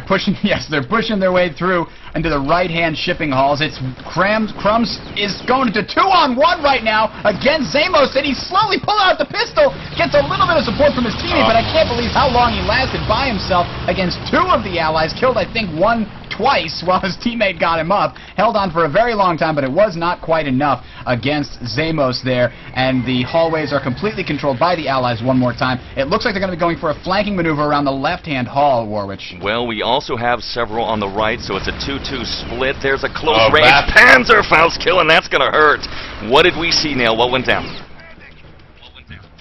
pushing, yes, they're pushing their way through into the right-hand shipping halls. It's Crumbs is going to 2-on-1 right now against xeimos, and he's slowly pulling out the pistol, gets a little bit of support from his teammate, but I can't believe how long he lasted by himself against 2 of the allies, killed, I think, 1 twice while his teammate got him up, held on for a very long time, but it was not quite enough against xeimos there, and the hallways are completely controlled by the allies one more time. It looks like they're going to be going for a flanking maneuver around the left-hand hall, Warwitch. Well, we also have several on the right, so it's a 2-2 split. There's a close range Panzerfaust kill, and that's going to hurt. What did we see, Neil? What went down?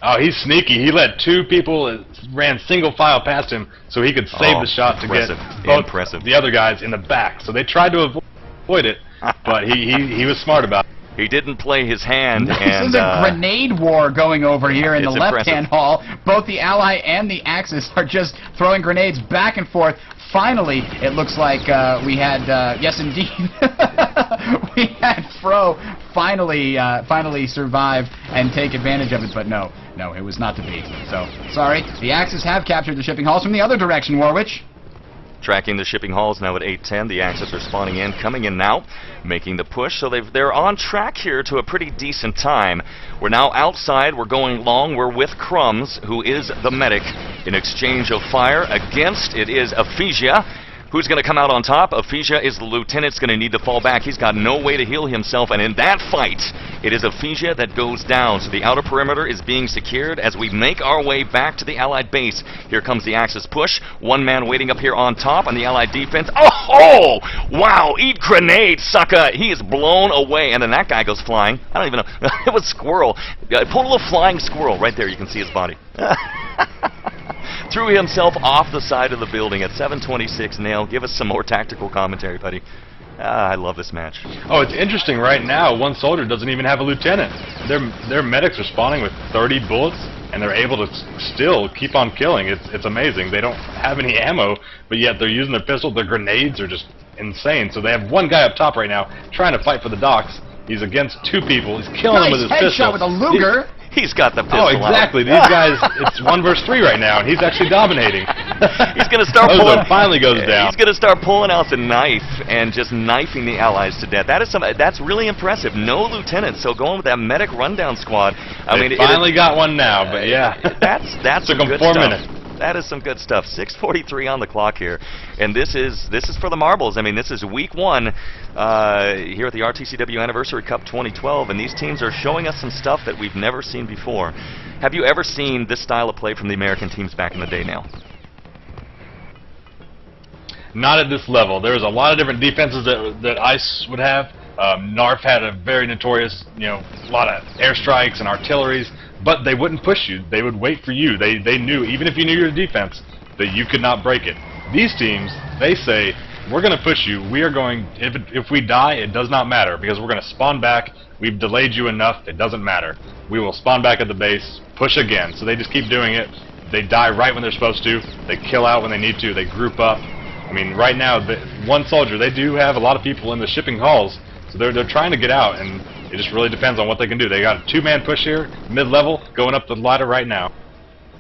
Oh, he's sneaky. He let 2 people ran single file past him so he could save the shot to get both the other guys in the back. So they tried to avoid it, but he was smart about it. He didn't play his hand. This is a grenade war going over here in the left-hand hall. Both the Ally and the Axis are just throwing grenades back and forth. Finally, it looks like we had, yes indeed, we had Fro finally survive and take advantage of it, but no, it was not to be. So, sorry, the Axis have captured the shipping halls from the other direction, Warwitch. Tracking the shipping halls now at 8:10. The Axis are spawning in, coming in now, making the push. So they're on track here to a pretty decent time. We're now outside. We're going long. We're with Crumbs, who is the medic. In exchange of fire against, it is Ephesia. Who's going to come out on top? Ephesia is the lieutenant's going to need to fall back. He's got no way to heal himself, and in that fight, it is Ephesia that goes down. So the outer perimeter is being secured as we make our way back to the Allied base. Here comes the Axis push. 1 man waiting up here on top on the Allied defense. Oh! Wow! Eat grenade, sucker! He is blown away, and then that guy goes flying. I don't even know. It was Squirrel. Pulled a little flying squirrel. Right there, you can see his body. Threw himself off the side of the building at 7:26. Nail, give us some more tactical commentary, buddy. I love this match. Oh, it's interesting right now. One soldier doesn't even have a lieutenant. Their medics are spawning with 30 bullets, and they're able to still keep on killing. It's amazing. They don't have any ammo, but yet they're using their pistol. Their grenades are just insane. So they have 1 guy up top right now trying to fight for the docks. He's against 2 people. He's killing them with his pistol. Nice headshot with a Luger. He's got the pistol. Oh, exactly. These guys, it's 1 versus 3 right now, and he's actually dominating. He's going to start pulling. Finally goes down. He's going to start pulling out the knife and just knifing the allies to death. That's really impressive. No lieutenant, so going with that medic rundown squad. I mean, finally got one now, but yeah, that's took some him good 4 stuff. minutes. That is some good stuff. 6:43 on the clock here, and this is for the marbles. I mean, this is week 1 here at the RTCW Anniversary Cup 2012, and these teams are showing us some stuff that we've never seen before. Have you ever seen this style of play from the American teams back in the day now? Not at this level. There's a lot of different defenses that ICE would have. NARF had a very notorious, a lot of airstrikes and artilleries, but they wouldn't push you. They would wait for you. They knew, even if you knew your defense, that you could not break it. These teams, they say, we're going to push you. We are going, if we die, it does not matter, because we're going to spawn back. We've delayed you enough. It doesn't matter. We will spawn back at the base, push again. So they just keep doing it. They die right when they're supposed to. They kill out when they need to. They group up. I mean, right now, One Soldier, they do have a lot of people in the shipping halls, so they're trying to get out, and it just really depends on what they can do. They got a 2-man push here, mid-level, going up the ladder right now.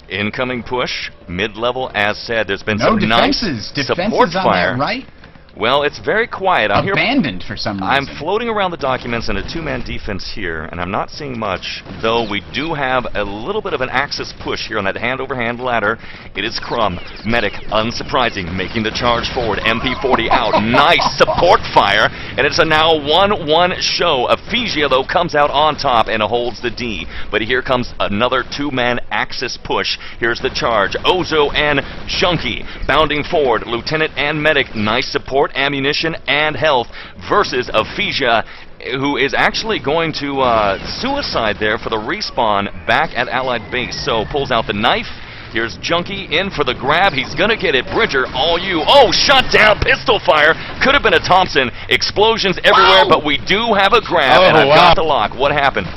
Incoming push, mid-level, as said. There's been no some defenses. Nice support fire. On that, right? Well, it's very quiet. Abandoned for some reason. I'm floating around the documents in a 2-man defense here, and I'm not seeing much, though we do have a little bit of an Axis push here on that hand-over-hand ladder. It is Crumb, medic, unsurprising, making the charge forward. MP40 out. Nice support fire, and it's a now 1-1 show. Ephesia, though, comes out on top and holds the D. But here comes another 2-man Axis push. Here's the charge. Ozo and Junkie bounding forward. Lieutenant and medic, nice support, ammunition, and health versus Ephesia, who is actually going to suicide there for the respawn back at Allied base. So pulls out the knife. Here's Junkie in for the grab. He's going to get it. Bridger, all you. Oh, shut down. Pistol fire. Could have been a Thompson. Explosions everywhere, but we do have a grab, and I've got the lock. What happened?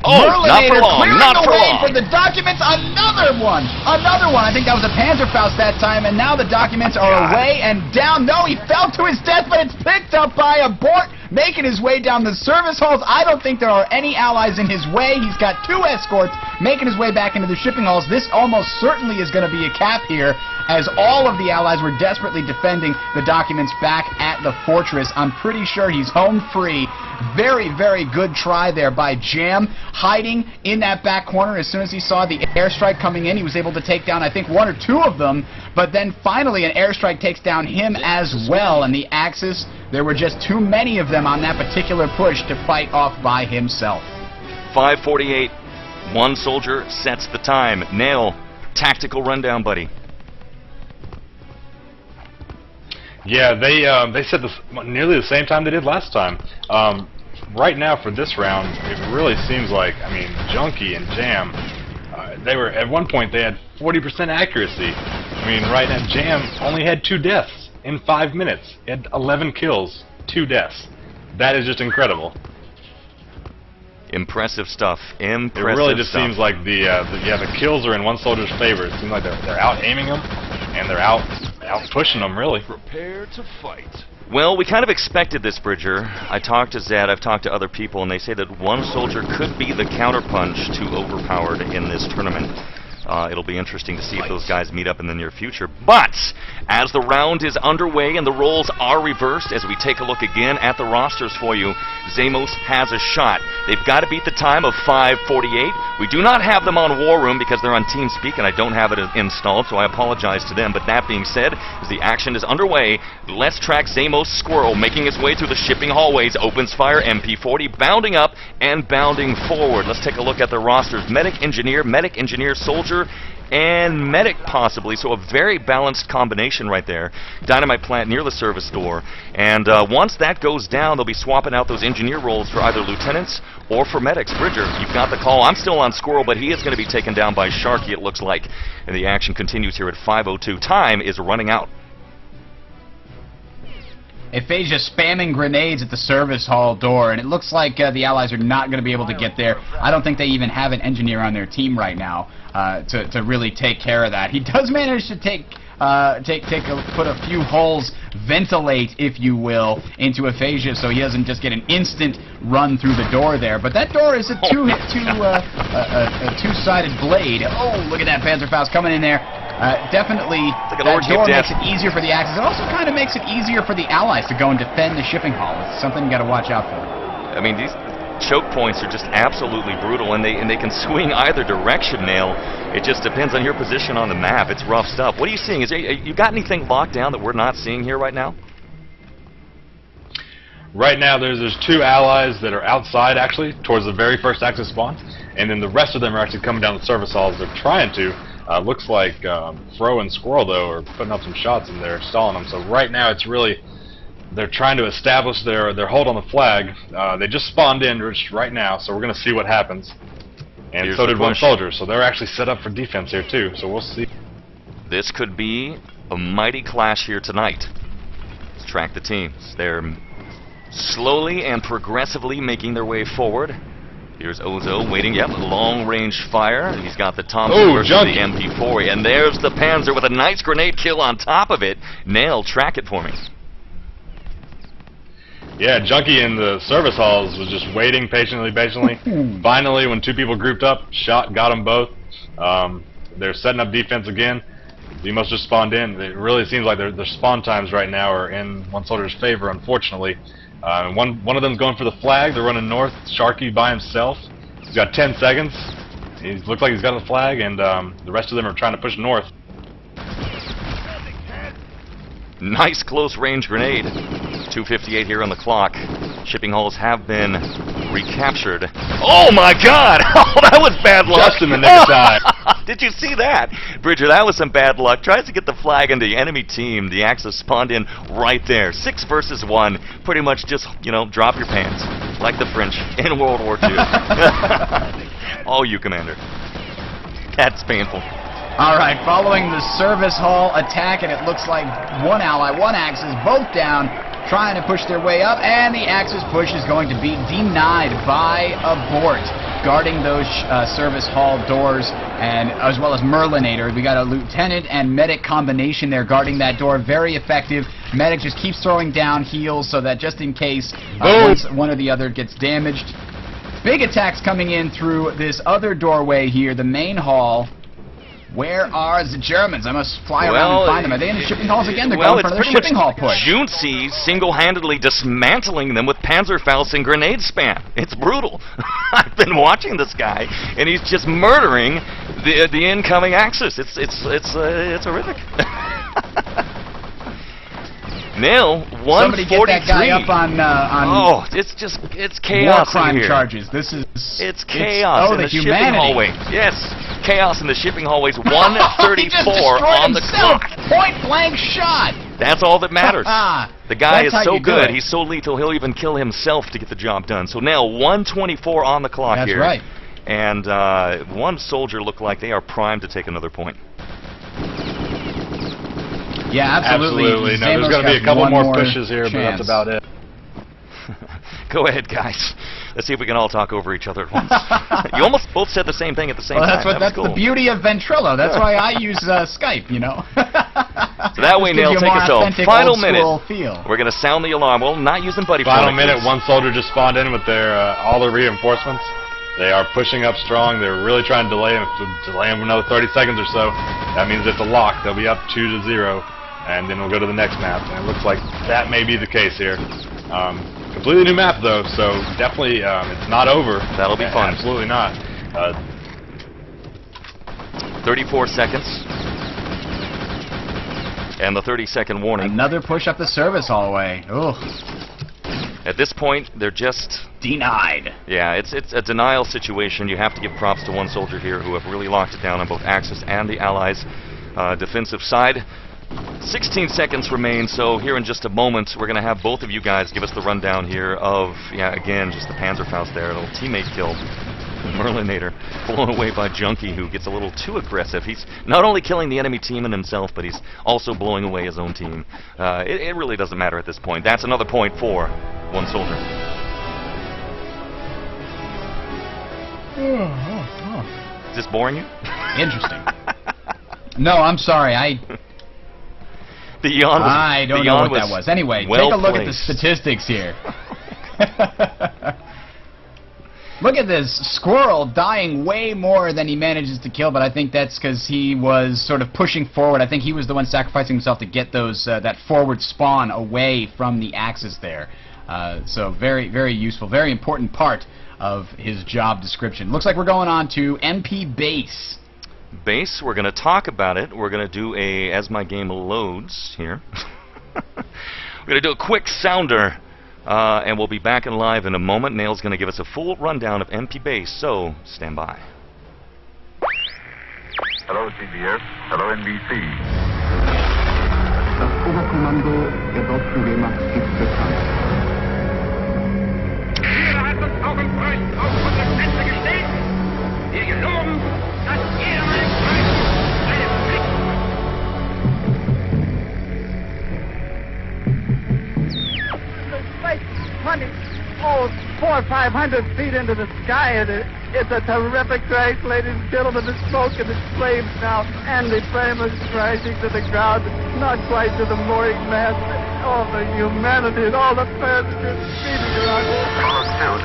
Oh, not for long, not for long. For the documents, another one. I think that was a Panzerfaust that time, and now the documents are away and down. No, he fell to his death, but it's picked up by a Bort making his way down the service halls. I don't think there are any allies in his way. He's got 2 escorts making his way back into the shipping halls. This almost certainly is going to be a cap here, as all of the allies were desperately defending the documents back at the fortress. I'm pretty sure he's home free. Very, very good try there by Jam, hiding in that back corner. As soon as he saw the airstrike coming in, he was able to take down, I think, 1 or 2 of them, but then finally an airstrike takes down him as well, and the Axis, there were just too many of them on that particular push to fight off by himself. 5:48. One soldier sets the time. Nail, tactical rundown, buddy. Yeah, they said this nearly the same time they did last time. Right now for this round, it really seems like, I mean, Junkie and Jam, they were, at one point they had 40% accuracy. I mean, right now Jam only had 2 deaths in 5 minutes. He had 11 kills, 2 deaths. That is just incredible. Impressive stuff. Impressive. It really just seems like the kills are in one soldier's favor. It seems like they're out aiming them, and they're out pushing them, really. Prepare to fight. Well, we kind of expected this, Bridger. I talked to Zed, I've talked to other people, and they say that one soldier could be the counterpunch to Overpowered in this tournament. It'll be interesting to see if those guys meet up in the near future. But as the round is underway and the roles are reversed, as we take a look again at the rosters for you, xeimos has a shot. They've got to beat the time of 5:48. We do not have them on War Room because they're on TeamSpeak and I don't have it installed, so I apologize to them. But that being said, as the action is underway, let's track xeimos Squirrel making his way through the shipping hallways, opens fire, MP40, bounding up and bounding forward. Let's take a look at the rosters. Medic, Engineer, Soldier, and Medic possibly, so a very balanced combination right there. Dynamite plant near the service door, and once that goes down, they'll be swapping out those engineer roles for either lieutenants or for medics. Bridger, you've got the call. I'm still on Squirrel, but he is going to be taken down by Sharky, it looks like, and the action continues here at 5:02. Time is running out. Aphasia spamming grenades at the service hall door, and it looks like the Allies are not going to be able to get there. I don't think they even have an engineer on their team right now to really take care of that. He does manage to put a few holes, ventilate, if you will, into Aphasia, so he doesn't just get an instant run through the door there. But that door is a two-sided blade. Oh, look at that Panzerfaust coming in there. Definitely, that door makes it easier for the Axis. It also kind of makes it easier for the Allies to go and defend the shipping hall. It's something you got to watch out for. I mean, these choke points are just absolutely brutal, and they can swing either direction, Nail. It just depends on your position on the map. It's rough stuff. What are you seeing? You got anything locked down that we're not seeing here right now? Right now, there's 2 allies that are outside, actually, towards the very first Axis spawn, and then the rest of them are actually coming down the service halls. They're trying to. Looks like Fro and Squirrel, though, are putting up some shots and they're stalling them. So right now, it's really, they're trying to establish their hold on the flag. They just spawned in right now, so we're going to see what happens. And Here's so did one soldier, so they're actually set up for defense here, too. So we'll see. This could be a mighty clash here tonight. Let's track the teams. They're slowly and progressively making their way forward. Here's Ozo waiting, long-range fire. He's got the Thompson versus the MP40, and there's the Panzer with a nice grenade kill on top of it. Nail, track it for me. Yeah, Junkie in the service halls was just waiting patiently. Finally, when 2 people grouped up, got them both. They're setting up defense again. xeimos just spawned in. It really seems like their spawn times right now are in one soldier's favor, unfortunately. One of them's going for the flag. They're running north. Sharky by himself. He's got 10 seconds. He looks like he's got the flag, and the rest of them are trying to push north. Nice close range grenade. 2:58 here on the clock. Shipping halls have been recaptured. Oh my God! Oh, that was bad luck. Just in the nick of time. Did you see that? Bridger, that was some bad luck. Tries to get the flag into the enemy team. The Axis spawned in right there. 6 versus 1. Pretty much just, drop your pants. Like the French in World War II. All you, Commander. That's painful. All right, following the service hall attack, and it looks like one ally, one Axis, both down, trying to push their way up, and the Axis push is going to be denied by Abort, guarding those service hall doors, and as well as Merlinator. We got a lieutenant and medic combination there guarding that door, very effective. Medic just keeps throwing down heals so that just in case one or the other gets damaged. Big attacks coming in through this other doorway here, the main hall. Where are the Germans? I must fly around and find them. Are they in the shipping halls again? They're going for their shipping hall push. Junzi single-handedly dismantling them with Panzerfaust and grenade spam. It's brutal. I've been watching this guy, and he's just murdering the incoming Axis. It's horrific. Nail 143. Somebody get that guy up on oh, it's chaos war crime in here. charges. It's chaos in the shipping hallway. Yes, chaos in the shipping hallways. 134 on the clock. Point blank shot. That's all that matters. The guy is so good. He's so lethal. He'll even kill himself to get the job done. So now 124 on the clock here. That's right. And one soldier looked like they are primed to take another point. Yeah, absolutely. No, there's going to be a couple more pushes here, but that's about it. Go ahead, guys. Let's see if we can all talk over each other at once. You almost both said the same thing at the same time. That's cool. The beauty of Ventrilo. That's why I use Skype, you know. So that way, Nail, take us home. Final minute. Feel. We're going to sound the alarm. Well, not using buddy. Final minute. One soldier just spawned in with their all the reinforcements. They are pushing up strong. They're really trying to delay them another 30 seconds or so. That means it's a lock. They'll be up 2-0. And then we'll go to the next map. And it looks like that may be the case here. Completely new map, though, so definitely it's not over. That'll be fun. Absolutely not. 34 seconds. And the 30-second warning. Another push up the service hallway. Ugh. At this point, they're just denied. Yeah, it's a denial situation. You have to give props to one soldier here who have really locked it down on both Axis and the Allies' defensive side. 16 seconds remain, so here in just a moment we're going to have both of you guys give us the rundown here of, again, just the Panzerfaust there, a little teammate kill. Merlinator blown away by Junkie, who gets a little too aggressive. He's not only killing the enemy team and himself, but he's also blowing away his own team. It really doesn't matter at this point. That's another point for one soldier. Is this boring you? Interesting. No, I'm sorry. I don't know what that was. Anyway, take a look at the statistics here. Look at this. Squirrel dying way more than he manages to kill, but I think that's because he was sort of pushing forward. I think he was the one sacrificing himself to get those that forward spawn away from the Axis there. So very, very useful, very important part of his job description. Looks like we're going on to MP Base. Base, we're going to talk about it. We're going to do as my game loads here. We're going to do a quick sounder, and we'll be back in live in a moment. Nail's going to give us a full rundown of MP Base, so stand by. Hello, CBS. Hello, NBC. Das Oberkommando der deutschen Wehrmacht ist bekannt. Jeder hat uns Augen frei auf unsere Grenze gestellt. Wir geloben, dass jeder eine Pflicht. Like 400 or 500 feet into the sky, and it's a terrific crash, ladies and gentlemen. The smoke and the flames now, and the flame is crashing to the ground, not quite to the mooring mast. All the humanity and all the passengers speeding around. Pursuit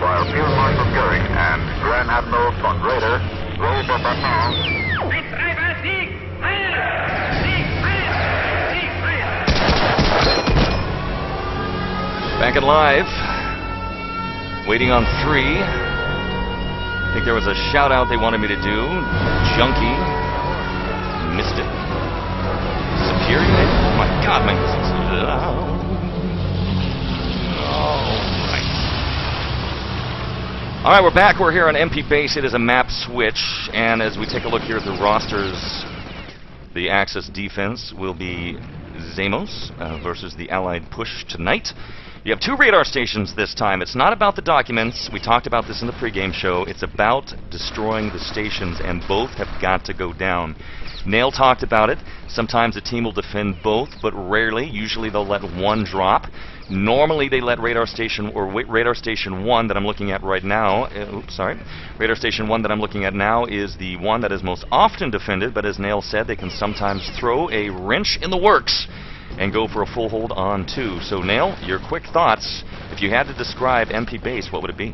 while Field Marshal Goering and Grand Admiral von Raeder rolled up at now. Back in live. Waiting on 3. I think there was a shout-out they wanted me to do. Junkie. Missed it. Superior? Oh my god, my missiles. Alright, we're back. We're here on MP Base. It is a map switch, and as we take a look here at the rosters, the Axis defense will be xeimos versus the Allied push tonight. You have 2 radar stations this time. It's not about the documents. We talked about this in the pregame show. It's about destroying the stations, and both have got to go down. Nail talked about it. Sometimes a team will defend both, but rarely. Usually they'll let one drop. Normally they let radar station 1 that I'm looking at right now. Radar station 1 that I'm looking at now is the one that is most often defended, but as Nail said, they can sometimes throw a wrench in the works and go for a full hold on 2. So, Nail, your quick thoughts. If you had to describe MP base, what would it be?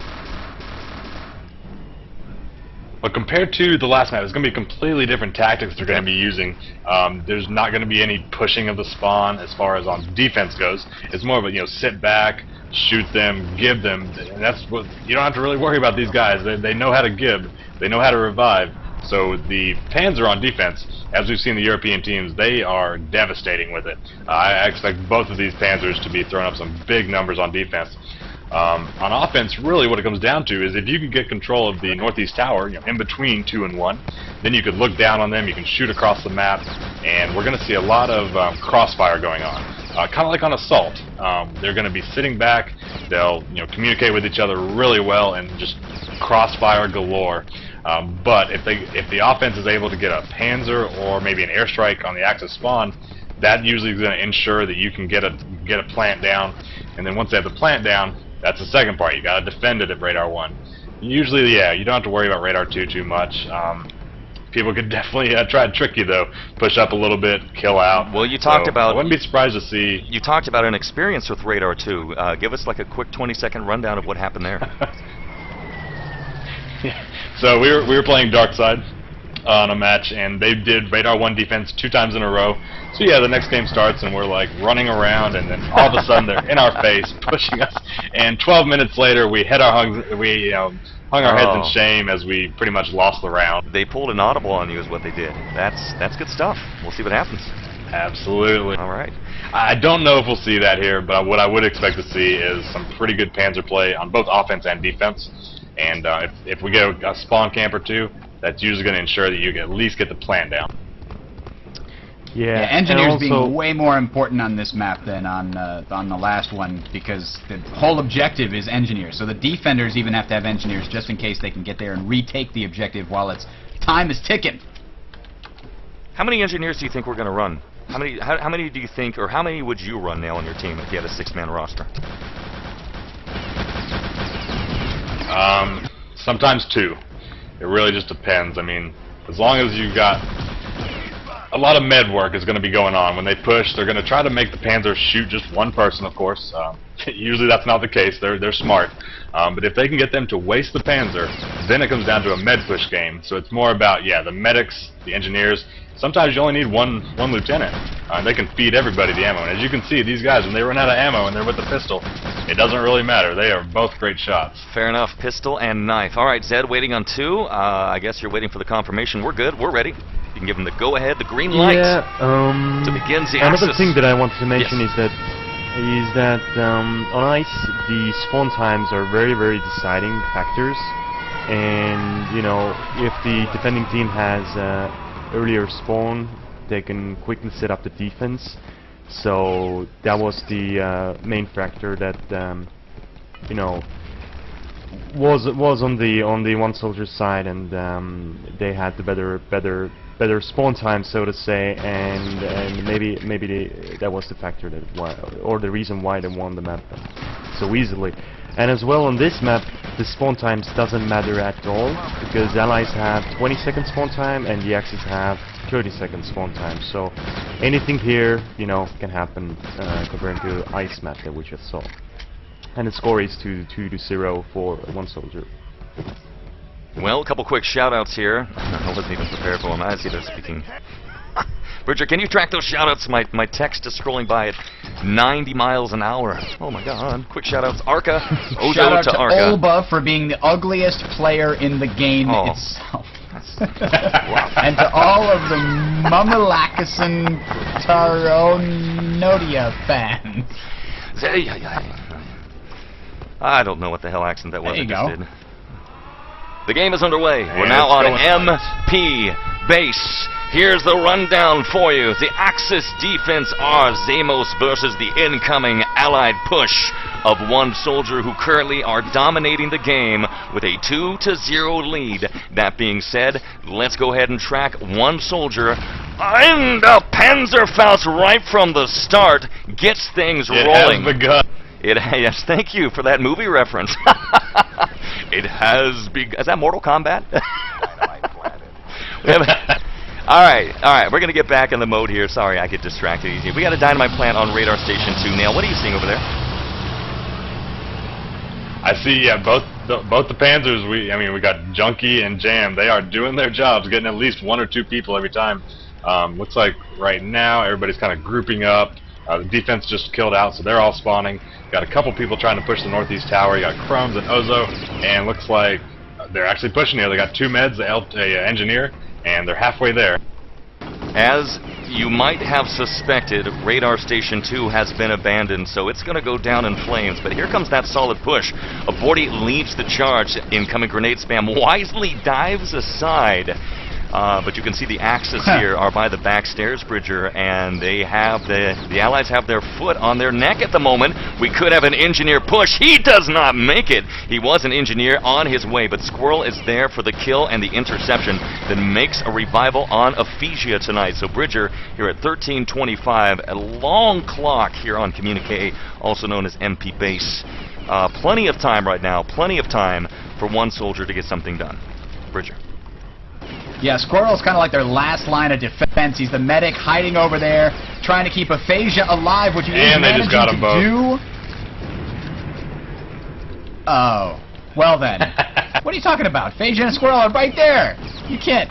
But compared to the last map, it's going to be completely different tactics they're going to be using. There's not going to be any pushing of the spawn as far as on defense goes. It's more of a, sit back, shoot them, give them, and that's what you don't have to really worry about these guys. They know how to give, they know how to revive. So the Panzer on defense, as we've seen the European teams, they are devastating with it. I expect both of these Panzers to be throwing up some big numbers on defense. On offense, really what it comes down to is if you can get control of the northeast tower, in between 2 and 1, then you could look down on them, you can shoot across the map, and we're going to see a lot of crossfire going on. Kind of like on Assault. They're going to be sitting back, they'll communicate with each other really well, and just crossfire galore. But if the offense is able to get a Panzer or maybe an airstrike on the Axis spawn, that usually is going to ensure that you can get a plant down, and then once they have the plant down, that's the second part. You got to defend it at Radar 1. Usually, yeah, you don't have to worry about Radar 2 too much. People could definitely try to trick you though. Push up a little bit, kill out. Well, you talked about. I wouldn't be surprised to see. You talked about an experience with Radar 2. Give us like a quick 20-second rundown of what happened there. So we were playing Dark Side on a match, and they did Radar 1 defense 2 times in a row. So yeah, the next game starts, and we're like running around, and then all of a sudden they're in our face, pushing us. And 12 minutes later, we hung our heads in shame as we pretty much lost the round. They pulled an audible on you, is what they did. That's good stuff. We'll see what happens. Absolutely. All right. I don't know if we'll see that here, but what I would expect to see is some pretty good Panzer play on both offense and defense. And if we get a spawn camp or 2, that's usually going to ensure that you can at least get the plant down. Yeah, engineers being way more important on this map than on the last one, because the whole objective is engineers. So the defenders even have to have engineers just in case they can get there and retake the objective while time is ticking. How many engineers do you think we're going to run? How many do you think, or how many would you run now on your team if you had a 6-man roster? Sometimes 2. It really just depends. I mean, as long as you've got a lot of med work is going to be going on. When they push, they're going to try to make the Panzer shoot just one person, of course. Usually that's not the case. They're smart. But if they can get them to waste the Panzer, then it comes down to a med push game. So it's more about, the medics, the engineers. Sometimes you only need one lieutenant. They can feed everybody the ammo. And as you can see, these guys, when they run out of ammo and they're with the pistol, it doesn't really matter. They are both great shots. Fair enough. Pistol and knife. All right, Zed, waiting on 2. I guess you're waiting for the confirmation. We're good. We're ready. You can give them the go-ahead, the green light to begin the Another Axis. thing that I wanted to mention is that on ice, the spawn times are very, very deciding factors. And, if the defending team has earlier spawn, they can quickly set up the defense. So that was the main factor that was on the one soldier side, and they had the better spawn time, so to say, and maybe that was the factor or the reason why they won the map so easily. And as well on this map, the spawn times doesn't matter at all, because allies have 20-second spawn time and the Axis have 30-second spawn time. So anything here, can happen compared to the ice map that we just saw. And the score is 2-0 for one soldier. Well, a couple quick shout-outs here. I wasn't even prepared for them. I see they're speaking. Bridger, can you track those shout-outs? My text is scrolling by at 90 miles an hour. Oh my god. Quick shout-outs. Arca. Shout out to Arca. Olba for being the ugliest player in the game itself. And to all of the Mumalakasan Taronodia fans. I don't know what the hell accent that was. There you I just go. did. The game is underway. We're now on MP base. Here's the rundown for you. The Axis defense are xeimos versus the incoming Allied push of one soldier, who currently are dominating the game with a 2-0 lead. That being said, let's go ahead and track one soldier. And the Panzerfaust right from the start gets things rolling. It has begun. Yes, thank you for that movie reference. It has begun. Is that Mortal Kombat? All right. We're going to get back in the mode here. Sorry, I get distracted easy. We got a dynamite plant on radar station 2. Nail, what are you seeing over there? I see, yeah, both the Panzers. We got Junkie and Jam. They are doing their jobs, getting at least 1 or 2 people every time. Looks like right now everybody's kind of grouping up. The defense just killed out, so they're all spawning. Got a couple people trying to push the northeast tower. You got Chromes and Ozo, and looks like they're actually pushing here. They got 2 meds, a engineer, and they're halfway there. As you might have suspected, radar station 2 has been abandoned, so it's going to go down in flames. But here comes that solid push. Aborti leads the charge. Incoming grenade spam wisely dives aside. But you can see the Axis here are by the back stairs, Bridger, and they have the Allies have their foot on their neck at the moment. We could have an engineer push. He does not make it. He was an engineer on his way, but Squirrel is there for the kill and the interception that makes a revival on Ephesia tonight. So Bridger here at 13:25, a long clock here on Communique, also known as MP Base. Plenty of time right now, plenty of time for one soldier to get something done. Bridger. Yeah, Squirrel's kind of like their last line of defense. He's the medic hiding over there, trying to keep Aphasia alive, which he is managing to do. Oh, well then. What are you talking about? Aphasia and Squirrel are right there. You can't.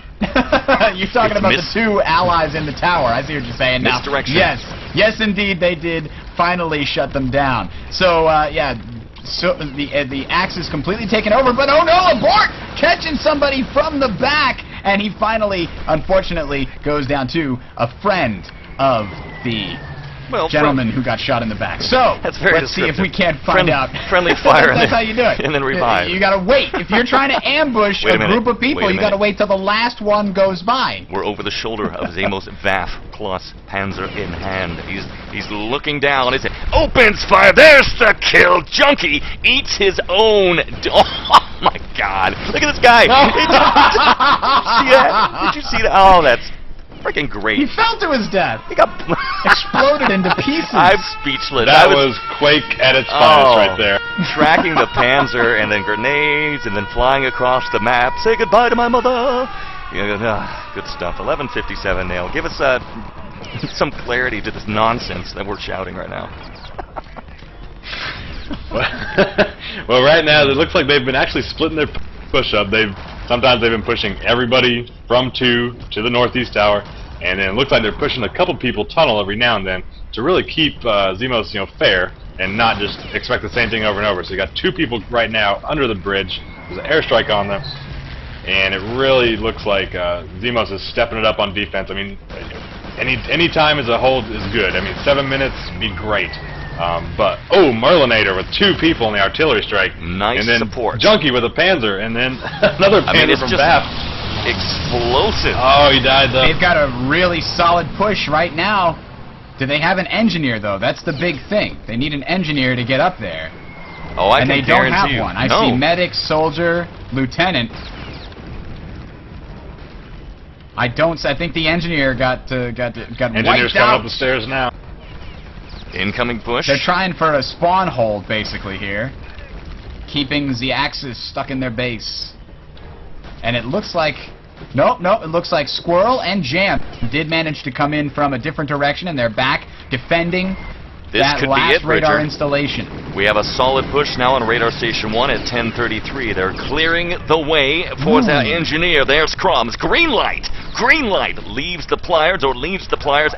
You're talking about the 2 allies in the tower. I see what you're saying now. Misdirection. Yes, indeed, they did finally shut them down. So, yeah. So the Axis completely taken over, but oh no, Abort catching somebody from the back, and he finally, unfortunately, goes down to a friend of the gentleman who got shot in the back. So let's see if we can't find out. Friendly fire. That's how you do it. And then revive. You gotta wait. If you're trying to ambush a group of people, you gotta wait till the last one goes by. We're over the shoulder of xeimos Vaff, plus Panzer in hand. He's looking down. He opens fire. There's the kill. Junkie eats his own. Oh my God! Look at this guy. See that? Did you see that? Oh, that's freaking great. He fell to his death. He got exploded into pieces. I'm speechless. That was Quake at its finest right there. Tracking the Panzer and then grenades and then flying across the map. Say goodbye to my mother. Yeah, good stuff. 11:57 Nail. Give us some clarity to this nonsense that we're shouting right now. Well, right now it looks like they've been actually splitting their push-up. Sometimes they've been pushing everybody from 2 to the northeast tower, and then it looks like they're pushing a couple people tunnel every now and then to really keep xeimos, fair and not just expect the same thing over and over. So you got 2 people right now under the bridge. There's an airstrike on them, and it really looks like xeimos is stepping it up on defense. I mean, any time as a whole is good. I mean, 7 minutes would be great. But Merlinator with 2 people in the artillery strike. Nice and then support. Junkie with a Panzer, and then another Panzer from Vaff. Explosive. Oh, he died though. They've got a really solid push right now. Do they have an engineer though? That's the big thing. They need an engineer to get up there. Oh, I and can they don't have guarantee one. you. I see medic, soldier, lieutenant. I think the engineer got Engineer's wiped coming out. up the stairs now. Incoming push. They're trying for a spawn hold basically here, keeping the Axis stuck in their base. And it looks like nope, it looks like Squirrel and Jam did manage to come in from a different direction, and they're back defending that last radar installation. We have a solid push now on radar station 1 at 10:33. They're clearing the way for the engineer. There's Crumbs. Green light. Green light leaves the pliers,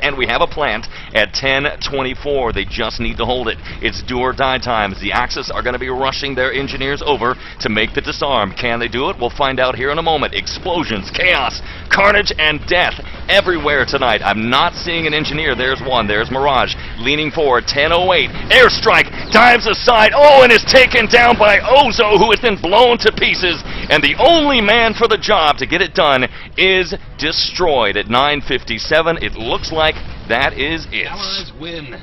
and we have a plant at 10:24. They just need to hold it. It's do or die time. The Axis are going to be rushing their engineers over to make the disarm. Can they do it? We'll find out here in a moment. Explosions, chaos, carnage, and death everywhere tonight. I'm not seeing an engineer. There's one. There's Mirage leaning forward. 10:08. Airstrike dives aside. Oh, and is taken down by Ozo, who has been blown to pieces. And the only man for the job to get it done is destroyed at 9:57. It looks like that is it. Allies win.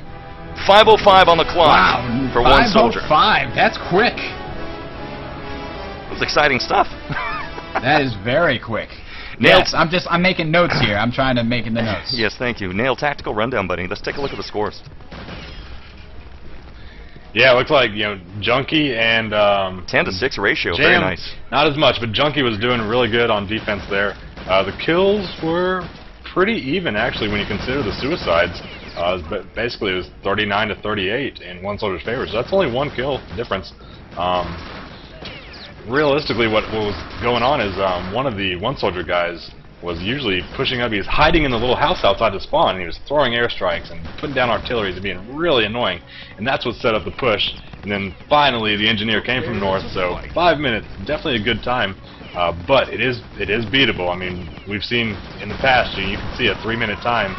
5:05 on the clock for one soldier. 5:05. That's quick. It was exciting stuff. That is very quick. Nail. Yes, I'm making notes here. I'm trying to make the notes. Yes, thank you. Nail, tactical rundown, buddy. Let's take a look at the scores. Yeah, it looks like, Junkie and 10-to-6 ratio. Jam, very nice. Not as much, but Junkie was doing really good on defense there. The kills were pretty even, actually, when you consider the suicides. But basically, it was 39 to 38 in one soldier's favor, so that's only 1 kill difference. Realistically, what was going on is one of the one soldier guys was usually pushing up. He was hiding in the little house outside the spawn, and he was throwing airstrikes and putting down artillery and being really annoying. And that's what set up the push. And then finally, the engineer came from north, so 5 minutes, definitely a good time. But it is beatable. I mean, we've seen in the past, you can see a 3-minute time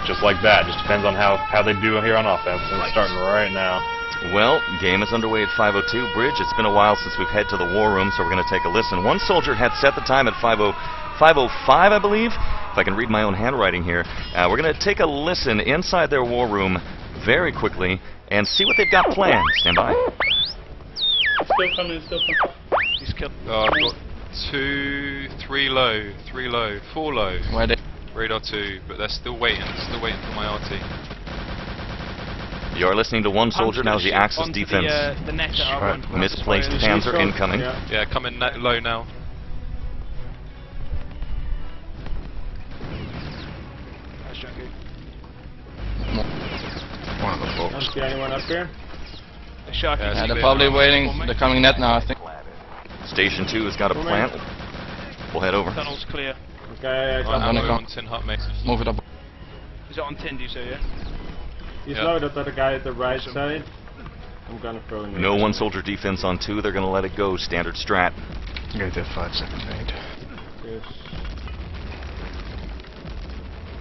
just like that. Just depends on how they do here on offense, and it's starting right now. Well, game is underway at 5:02. Bridge, it's been a while since we've head to the war room, so we're going to take a listen. One soldier had set the time at 5:05, I believe, if I can read my own handwriting here. We're going to take a listen inside their war room very quickly and see what they've got planned. Stand by. Still coming, still coming. He's killed. I've got 2, 3 low, 3 low, 4 low. Where Radar 2, but they're still waiting for my RT. You're listening to One Soldier, now the Axis defense. The net Misplaced Panzer incoming. Yeah, coming low now. One of the folks. Don't see anyone up here. Yeah, they're probably waiting. They're coming net now, I think. Station 2 has got a plant. We'll head over. Tunnel's clear. Okay, I'm on tin hut, mate. Move it up. Is it on tin, do you say, yeah? He's loaded at the guy at the right side. I'm gonna throw in. No One Soldier defense on 2. They're going to let it go. Standard strat. Go to 5-second lead. Yes.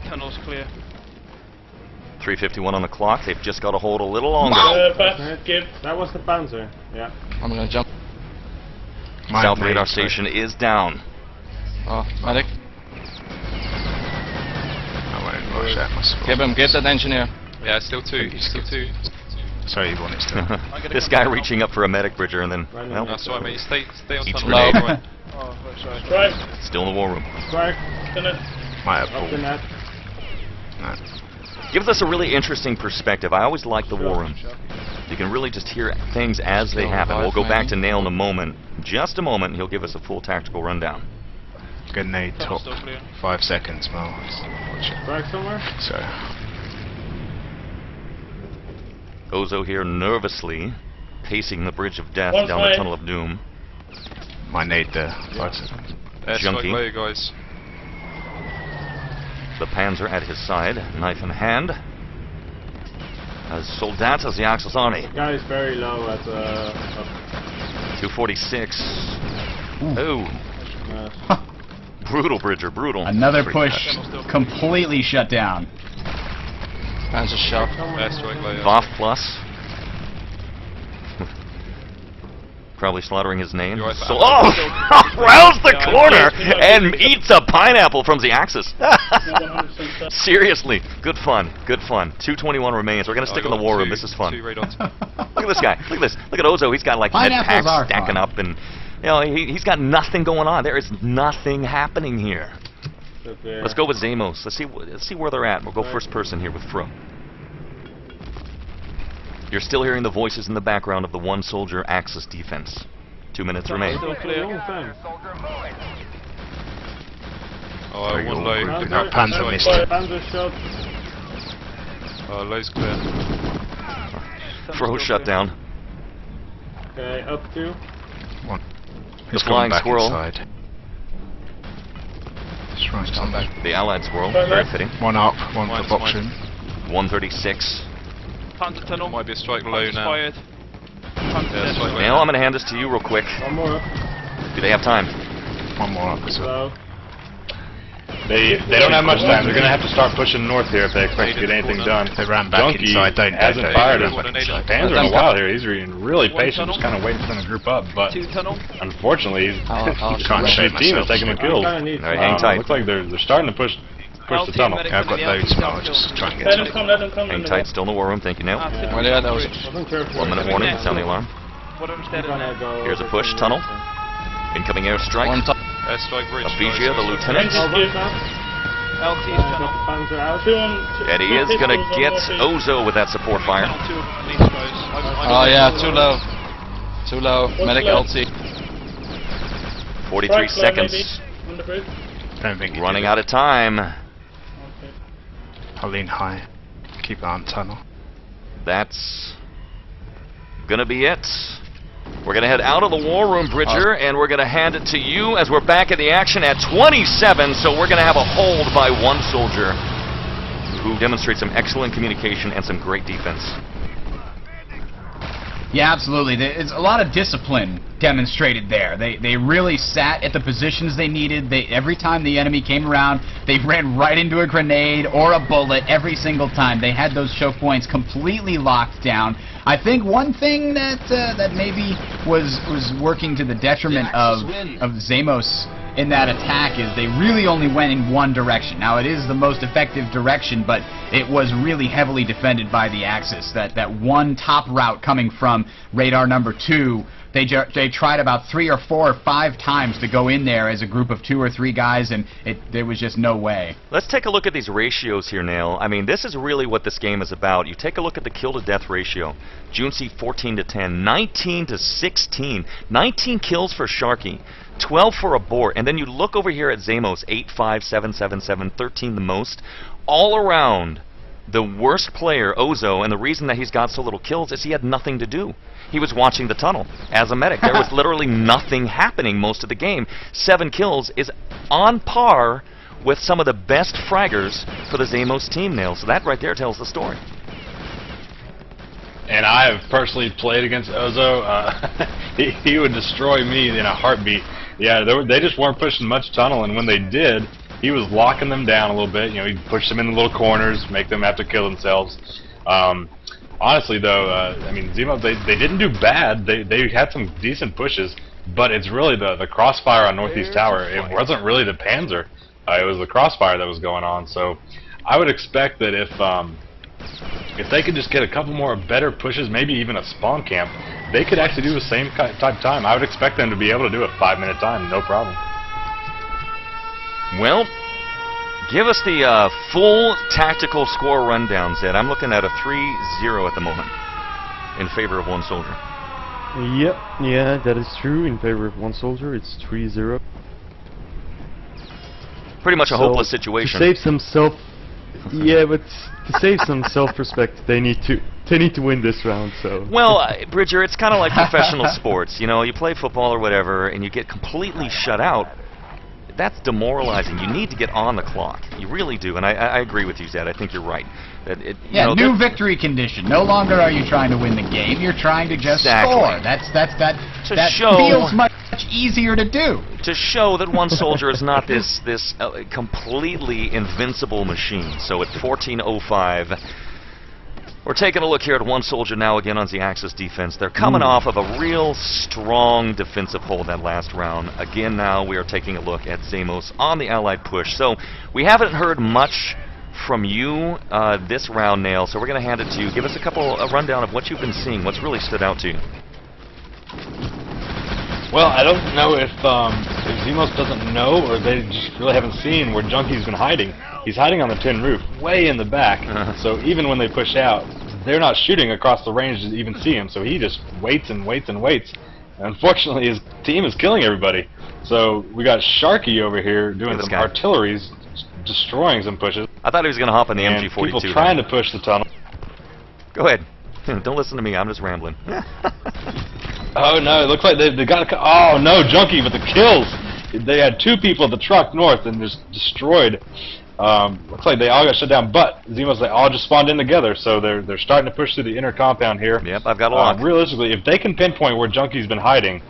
Tunnel's clear. 3:51 on the clock. They've just got to hold a little longer. That was the Panzer. Yeah. I'm gonna jump. South radar station is down. Oh, medic. I won't rush that myself. Kibum, get that engineer. Yeah, still 2. Still 2. Sorry, you wanted to. This guy reaching up for a medic bridger and then, well, that's right, mate. Stay on each tunnel. grenade. Oh, sorry. Still in the war room. Might have pulled. No. Gives us a really interesting perspective. I always like the war room. You can really just hear things as they happen. We'll go back to Nail in a moment. Just a moment, he'll give us a full tactical rundown. Grenade top 5 seconds, Mal. Watch it. Back somewhere? So. Ozo here nervously pacing the bridge of death down the tunnel of doom. Might need the 5 seconds. Junkie. Low, guys. The Panzer at his side, knife in hand. As Soldat as the Axis Army. Guy is very low at 246. Oh. Brutal, Bridger, brutal. Another push completely shut down. Panzer shot. Voff plus. Probably slaughtering his name. Rounds the corner and eats a pineapple from the Axis. Seriously, good fun, good fun. 2:21 remains. We're gonna stick in the war room. This is fun. Look at this guy. Look at this. Look at Ozo. He's got like med packs stacking up, and you know he's got nothing going on. There is nothing happening here. Let's go with xeimos. Let's see where they're at. We'll go first person here with Fro. You're still hearing the voices in the background of the One Soldier Axis defense. 2 minutes remain. Oh, one low. Panzer missed it. Panzer shot. Low's clear. Fro shut down. Okay, up 2. One. The flying squirrel. Inside. Right the Allied squirrel. Very fitting. One up, one for boxing. 136. Panzer tunnel. Might be a strike low now. Fired. Now I'm going to hand this to you real quick. One more up. Do they have time? One more up as well. They don't have much time. They're going to have to start pushing north here if they expect to get anything done. They ran back Junkie inside, hasn't fired his Panzer in a while here. He's being really patient, just kind of waiting for them to group up. But unfortunately, the team is taking the kills. All right, hang tight. Looks like they're starting to push the tunnel. Yeah, I've got loads, but I'll just try and get Let him come. Hang tight, still in the war room. Thank you, Neil. 1 minute warning. Sound the alarm. Here's a push tunnel. Incoming airstrike. Airstrike bridge. Aphesia, the lieutenant. LT's tunnel. And he is going to get Ozo with that support fire. Oh yeah, too low. Too low. Medic LT. 43 seconds. Running out of time. I'll lean high. Keep an eye on the tunnel. That's gonna be it. We're gonna head out of the war room, Bridger, and we're gonna hand it to you as we're back in the action at 27. So we're gonna have a hold by one soldier who demonstrates some excellent communication and some great defense. Yeah, absolutely. There's a lot of discipline demonstrated there. They really sat at the positions they needed. Every time the enemy came around, they ran right into a grenade or a bullet every single time. They had those choke points completely locked down. I think one thing that maybe was working to the detriment of xeimos in that attack is they really only went in one direction. Now, it is the most effective direction, but it was really heavily defended by the Axis. That one top route coming from radar number 2, they tried about 3 or 4 or 5 times to go in there as a group of 2 or 3 guys, and there was just no way. Let's take a look at these ratios here, Nail. I mean, this is really what this game is about. You take a look at the kill-to-death ratio. Junsi 14 to 10, 19 to 16, 19 kills for Sharky, 12 for Abort, and then you look over here at xeimos, 8, 5, 7, 7, 7, 13 the most. All around, the worst player, Ozo, and the reason that he's got so little kills is he had nothing to do. He was watching the tunnel as a medic. There was literally nothing happening most of the game. 7 kills is on par with some of the best fraggers for the xeimos team, Nail. So that right there tells the story. And I have personally played against Ozo. He would destroy me in a heartbeat. Yeah, they just weren't pushing much tunnel, and when they did, he was locking them down a little bit. You know, he'd push them in the little corners, make them have to kill themselves. Honestly, though, I mean, xeimos, they didn't do bad. They had some decent pushes, but it's really the crossfire on Northeast Tower. It wasn't really the Panzer. It was the crossfire that was going on. So I would expect that if they could just get a couple more better pushes, maybe even a spawn camp, they could actually do the same type of time. I would expect them to be able to do a 5-minute time, no problem. Well, give us the full tactical score rundown, Zed. I'm looking at a 3-0 at the moment in favor of one soldier. Yep, yeah, that is true. In favor of one soldier, it's 3-0. Pretty much a hopeless situation. To save some yeah, but to save some self-respect, they need to win this round. So. Well, Bridger, it's kind of like professional sports. You know, you play football or whatever, and you get completely shut out. That's demoralizing. You need to get on the clock. You really do, and I agree with you, Zed. I think you're right. Yeah, new victory condition. No longer are you trying to win the game. You're trying to just score. That feels much easier to do. To show that one soldier is not this completely invincible machine. So at 14:05. We're taking a look here at one soldier now again on the Axis defense. They're coming off of a real strong defensive hold that last round. Again now we are taking a look at xeimos on the Allied push. So we haven't heard much from you this round, Nail, so we're going to hand it to you. Give us a rundown of what you've been seeing. What's really stood out to you? Well, I don't know if xeimos doesn't know or they just really haven't seen where Junkie's been hiding. He's hiding on the tin roof, way in the back, so even when they push out, they're not shooting across the range to even see him, so he just waits and waits and waits. And unfortunately, his team is killing everybody. So we got Sharky over here doing some artilleries, destroying some pushes. I thought he was going to hop on the MG42. People trying to push the tunnel. Go ahead. Don't listen to me. I'm just rambling. Oh no, it looks like they got a... Oh no, Junkie with the kills! They had 2 people at the truck north and just destroyed. Looks like they all got shut down, but xeimos, they all just spawned in together, so they're starting to push through the inner compound here. Yep, I've got a lock. Realistically, if they can pinpoint where Junkie's been hiding,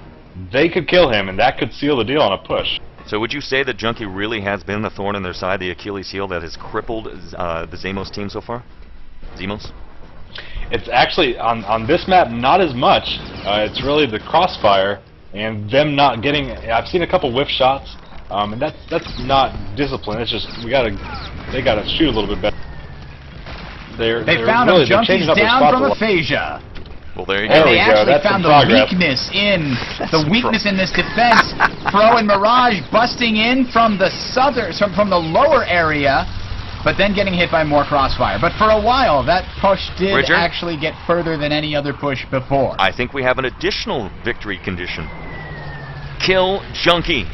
they could kill him, and that could seal the deal on a push. So would you say that Junkie really has been the thorn in their side, the Achilles heel that has crippled the xeimos team so far? xeimos? It's actually, on this map, not as much. It's really the crossfire and them not getting... I've seen a couple whiff shots, and that's not discipline. It's just they gotta shoot a little bit better. They found him. Junkie's down from aphasia. Well, there you go. And they actually found the weakness in this defense. Pro and Mirage busting in from the from the lower area, but then getting hit by more crossfire. But for a while, that push did actually get further than any other push before. I think we have an additional victory condition. Kill Junkie.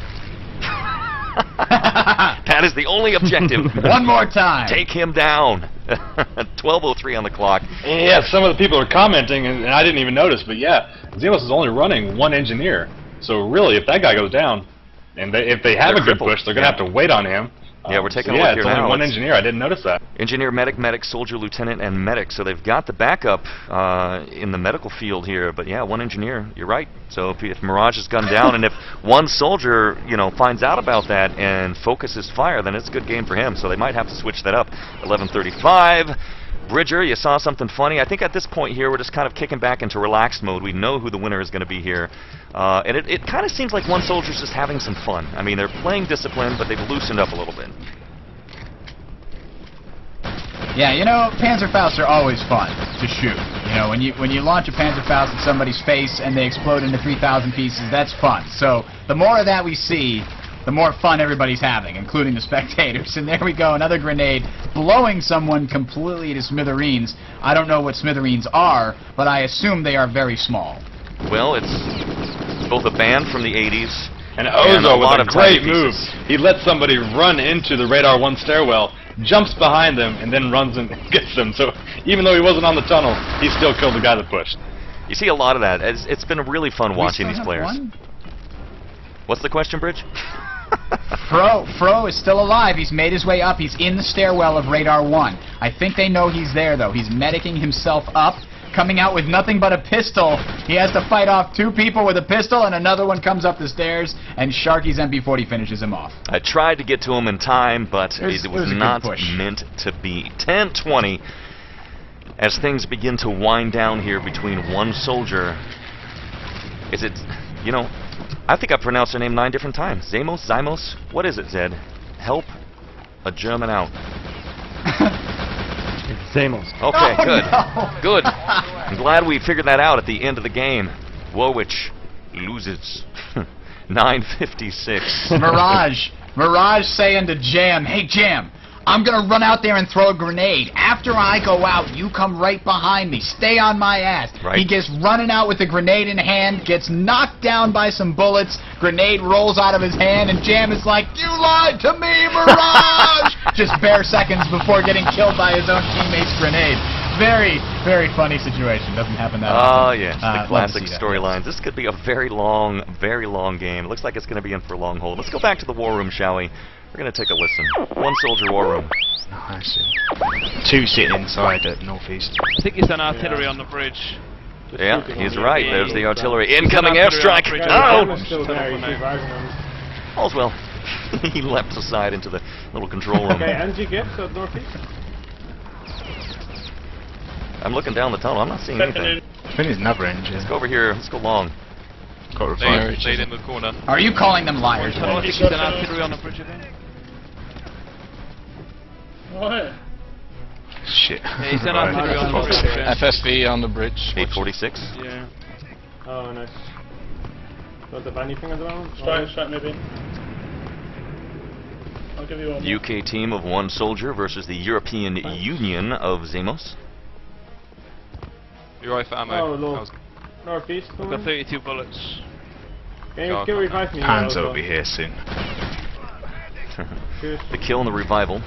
That is the only objective. One more time. Take him down. 12:03 on the clock. Yeah, some of the people are commenting, and I didn't even notice, but yeah, xeimos is only running one engineer. So really, if that guy goes down, and if they have a good push, they're going to have to wait on him. Yeah, we're taking a yeah, look here it's now. only one engineer. I didn't notice that. Engineer, medic, soldier, lieutenant, and medic. So they've got the backup in the medical field here. But yeah, one engineer. You're right. So if Mirage is gunned down, and if one soldier, finds out about that and focuses fire, then it's a good game for him. So they might have to switch that up. 11:35. Bridger, you saw something funny. I think at this point here, we're just kind of kicking back into relaxed mode. We know who the winner is going to be here. And it kind of seems like one soldier's just having some fun. I mean, they're playing discipline, but they've loosened up a little bit. Yeah, Panzerfausts are always fun to shoot. When you launch a Panzerfaust at somebody's face and they explode into 3,000 pieces, that's fun. So the more of that we see, the more fun everybody's having, including the spectators. And there we go, another grenade blowing someone completely to smithereens. I don't know what smithereens are, but I assume they are very small. Well, it's both a band from the 80s and Ozo a lot with of a great tiny move. pieces. He lets somebody run into the Radar 1 stairwell, jumps behind them, and then runs and gets them. So even though he wasn't on the tunnel, he still killed the guy that pushed. You see a lot of that. It's been really fun watching these players. What's the question, Bridge? Fro is still alive. He's made his way up. He's in the stairwell of Radar 1. I think they know he's there, though. He's medicing himself up, coming out with nothing but a pistol. He has to fight off two people with a pistol, and another one comes up the stairs, and Sharky's MP40 finishes him off. I tried to get to him in time, but it was not push. meant to be. 10:20 as things begin to wind down here between one soldier. Is it, I think I pronounced her name 9 different times. Xeimos? What is it, Zed? Help a German out. It's xeimos. Okay, Oh, good. no. Good. I'm glad we figured that out at the end of the game. warwitch loses. 9:56. Mirage saying to Jam, hey Jam, I'm going to run out there and throw a grenade. After I go out, you come right behind me. Stay on my ass. Right. He gets running out with the grenade in hand, gets knocked down by some bullets, grenade rolls out of his hand, and Jam is like, you lied to me, Mirage! Just bare seconds before getting killed by his own teammate's grenade. Very, very funny situation. Doesn't happen that often. Oh, yes, the classic storylines. This could be a very long game. It looks like it's going to be in for a long hold. Let's go back to the war room, shall we? We're going to take a listen. One soldier war room. Nice. 2 sitting inside at northeast. I think he's done artillery on the bridge. Yeah, he's right. There's the artillery. Incoming airstrike. Oh! All's well. He leapt aside into the little control room. Okay, NG gets at northeast. I'm looking down the tunnel. I'm not seeing anything. I think there's another engine. Let's go over here. Let's go long. Got revive. Stayed in the corner. Are you calling them liars? I think he's done artillery on the bridge again. What? Shit. Yeah, he's done artillery on the bridge again. FSV on the bridge. 8:46. Yeah. Oh, nice. Don't have anything at the moment? Strike maybe. I'll give you one more. UK team of one soldier versus the European Union of xeimos. You're right for ammo. Oh, look. Northeast. I've got 32 bullets. Can you revive me? Pan's will be here soon. The kill and the revival.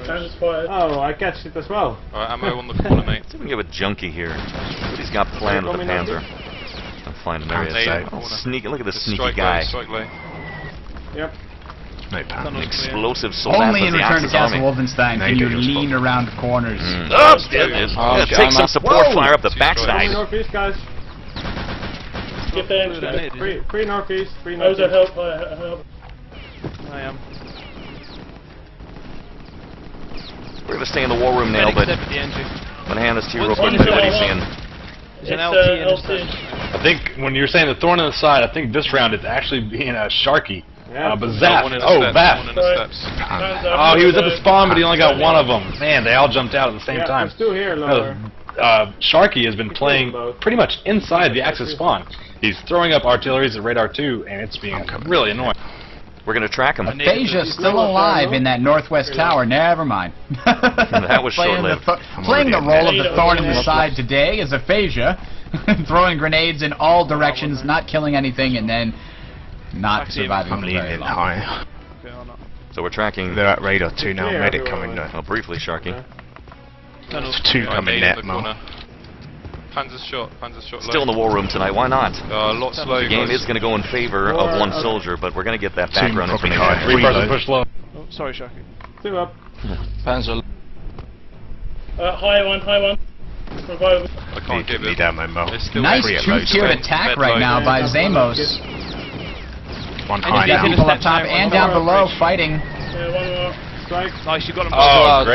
Oh, I catch it as well. Alright, ammo on the corner, mate. See if we can get a junkie here. What he's got planned with the Panzer. I'll find him there. Oh, sneaky! Look at this sneaky guy. Strike lay. Yep. No pan. Explosive soldier. Only in Return to Castle Wolfenstein can you lean around corners. Oh, take some support fire up the backside. Northeast, guys. Get there. Free northeast. Free northeast. Help. I am. We're going to stay in the war room now, but I'm going to hand this to you real quick. What are you seeing? It's an LT. I think when you're saying the thorn in the side, I think this round it's actually being a Sharky. Yeah. But Zap. Oh, Vap. Oh, he was at the spawn, but he only got one of them. Man, they all jumped out at the same time. There's 2 here, lower. Sharky has been playing pretty much inside the Axis spawn. He's throwing up artilleries at Radar 2, and it's being really annoying. We're going to track him. Aphasia's still alive in that northwest tower. Never mind. That was short-lived. Playing the role of the thorn in the side today is Aphasia, throwing grenades in all directions, not killing anything, and then not surviving. I'm leaning high. Okay, or not. So we're tracking. They're at radar 2 now. Yeah, Medic everyone. coming now. Oh, briefly, Sharky. There's 2 coming net, Mo. Panzer's shot Still in the war room tonight. Why not? A lot slow. The game is going to go in favor of one soldier, but we're going to get that background information. Reapers push low. Oh, sorry, Sharky. 2 up. Panzer. High one. Revival. I can't give it. Ammo, Mo. Nice two-tiered attack right now by xeimos. One And high you got now. people up top and down below fighting. One more. Strike. Nice, you got him. Oh, great.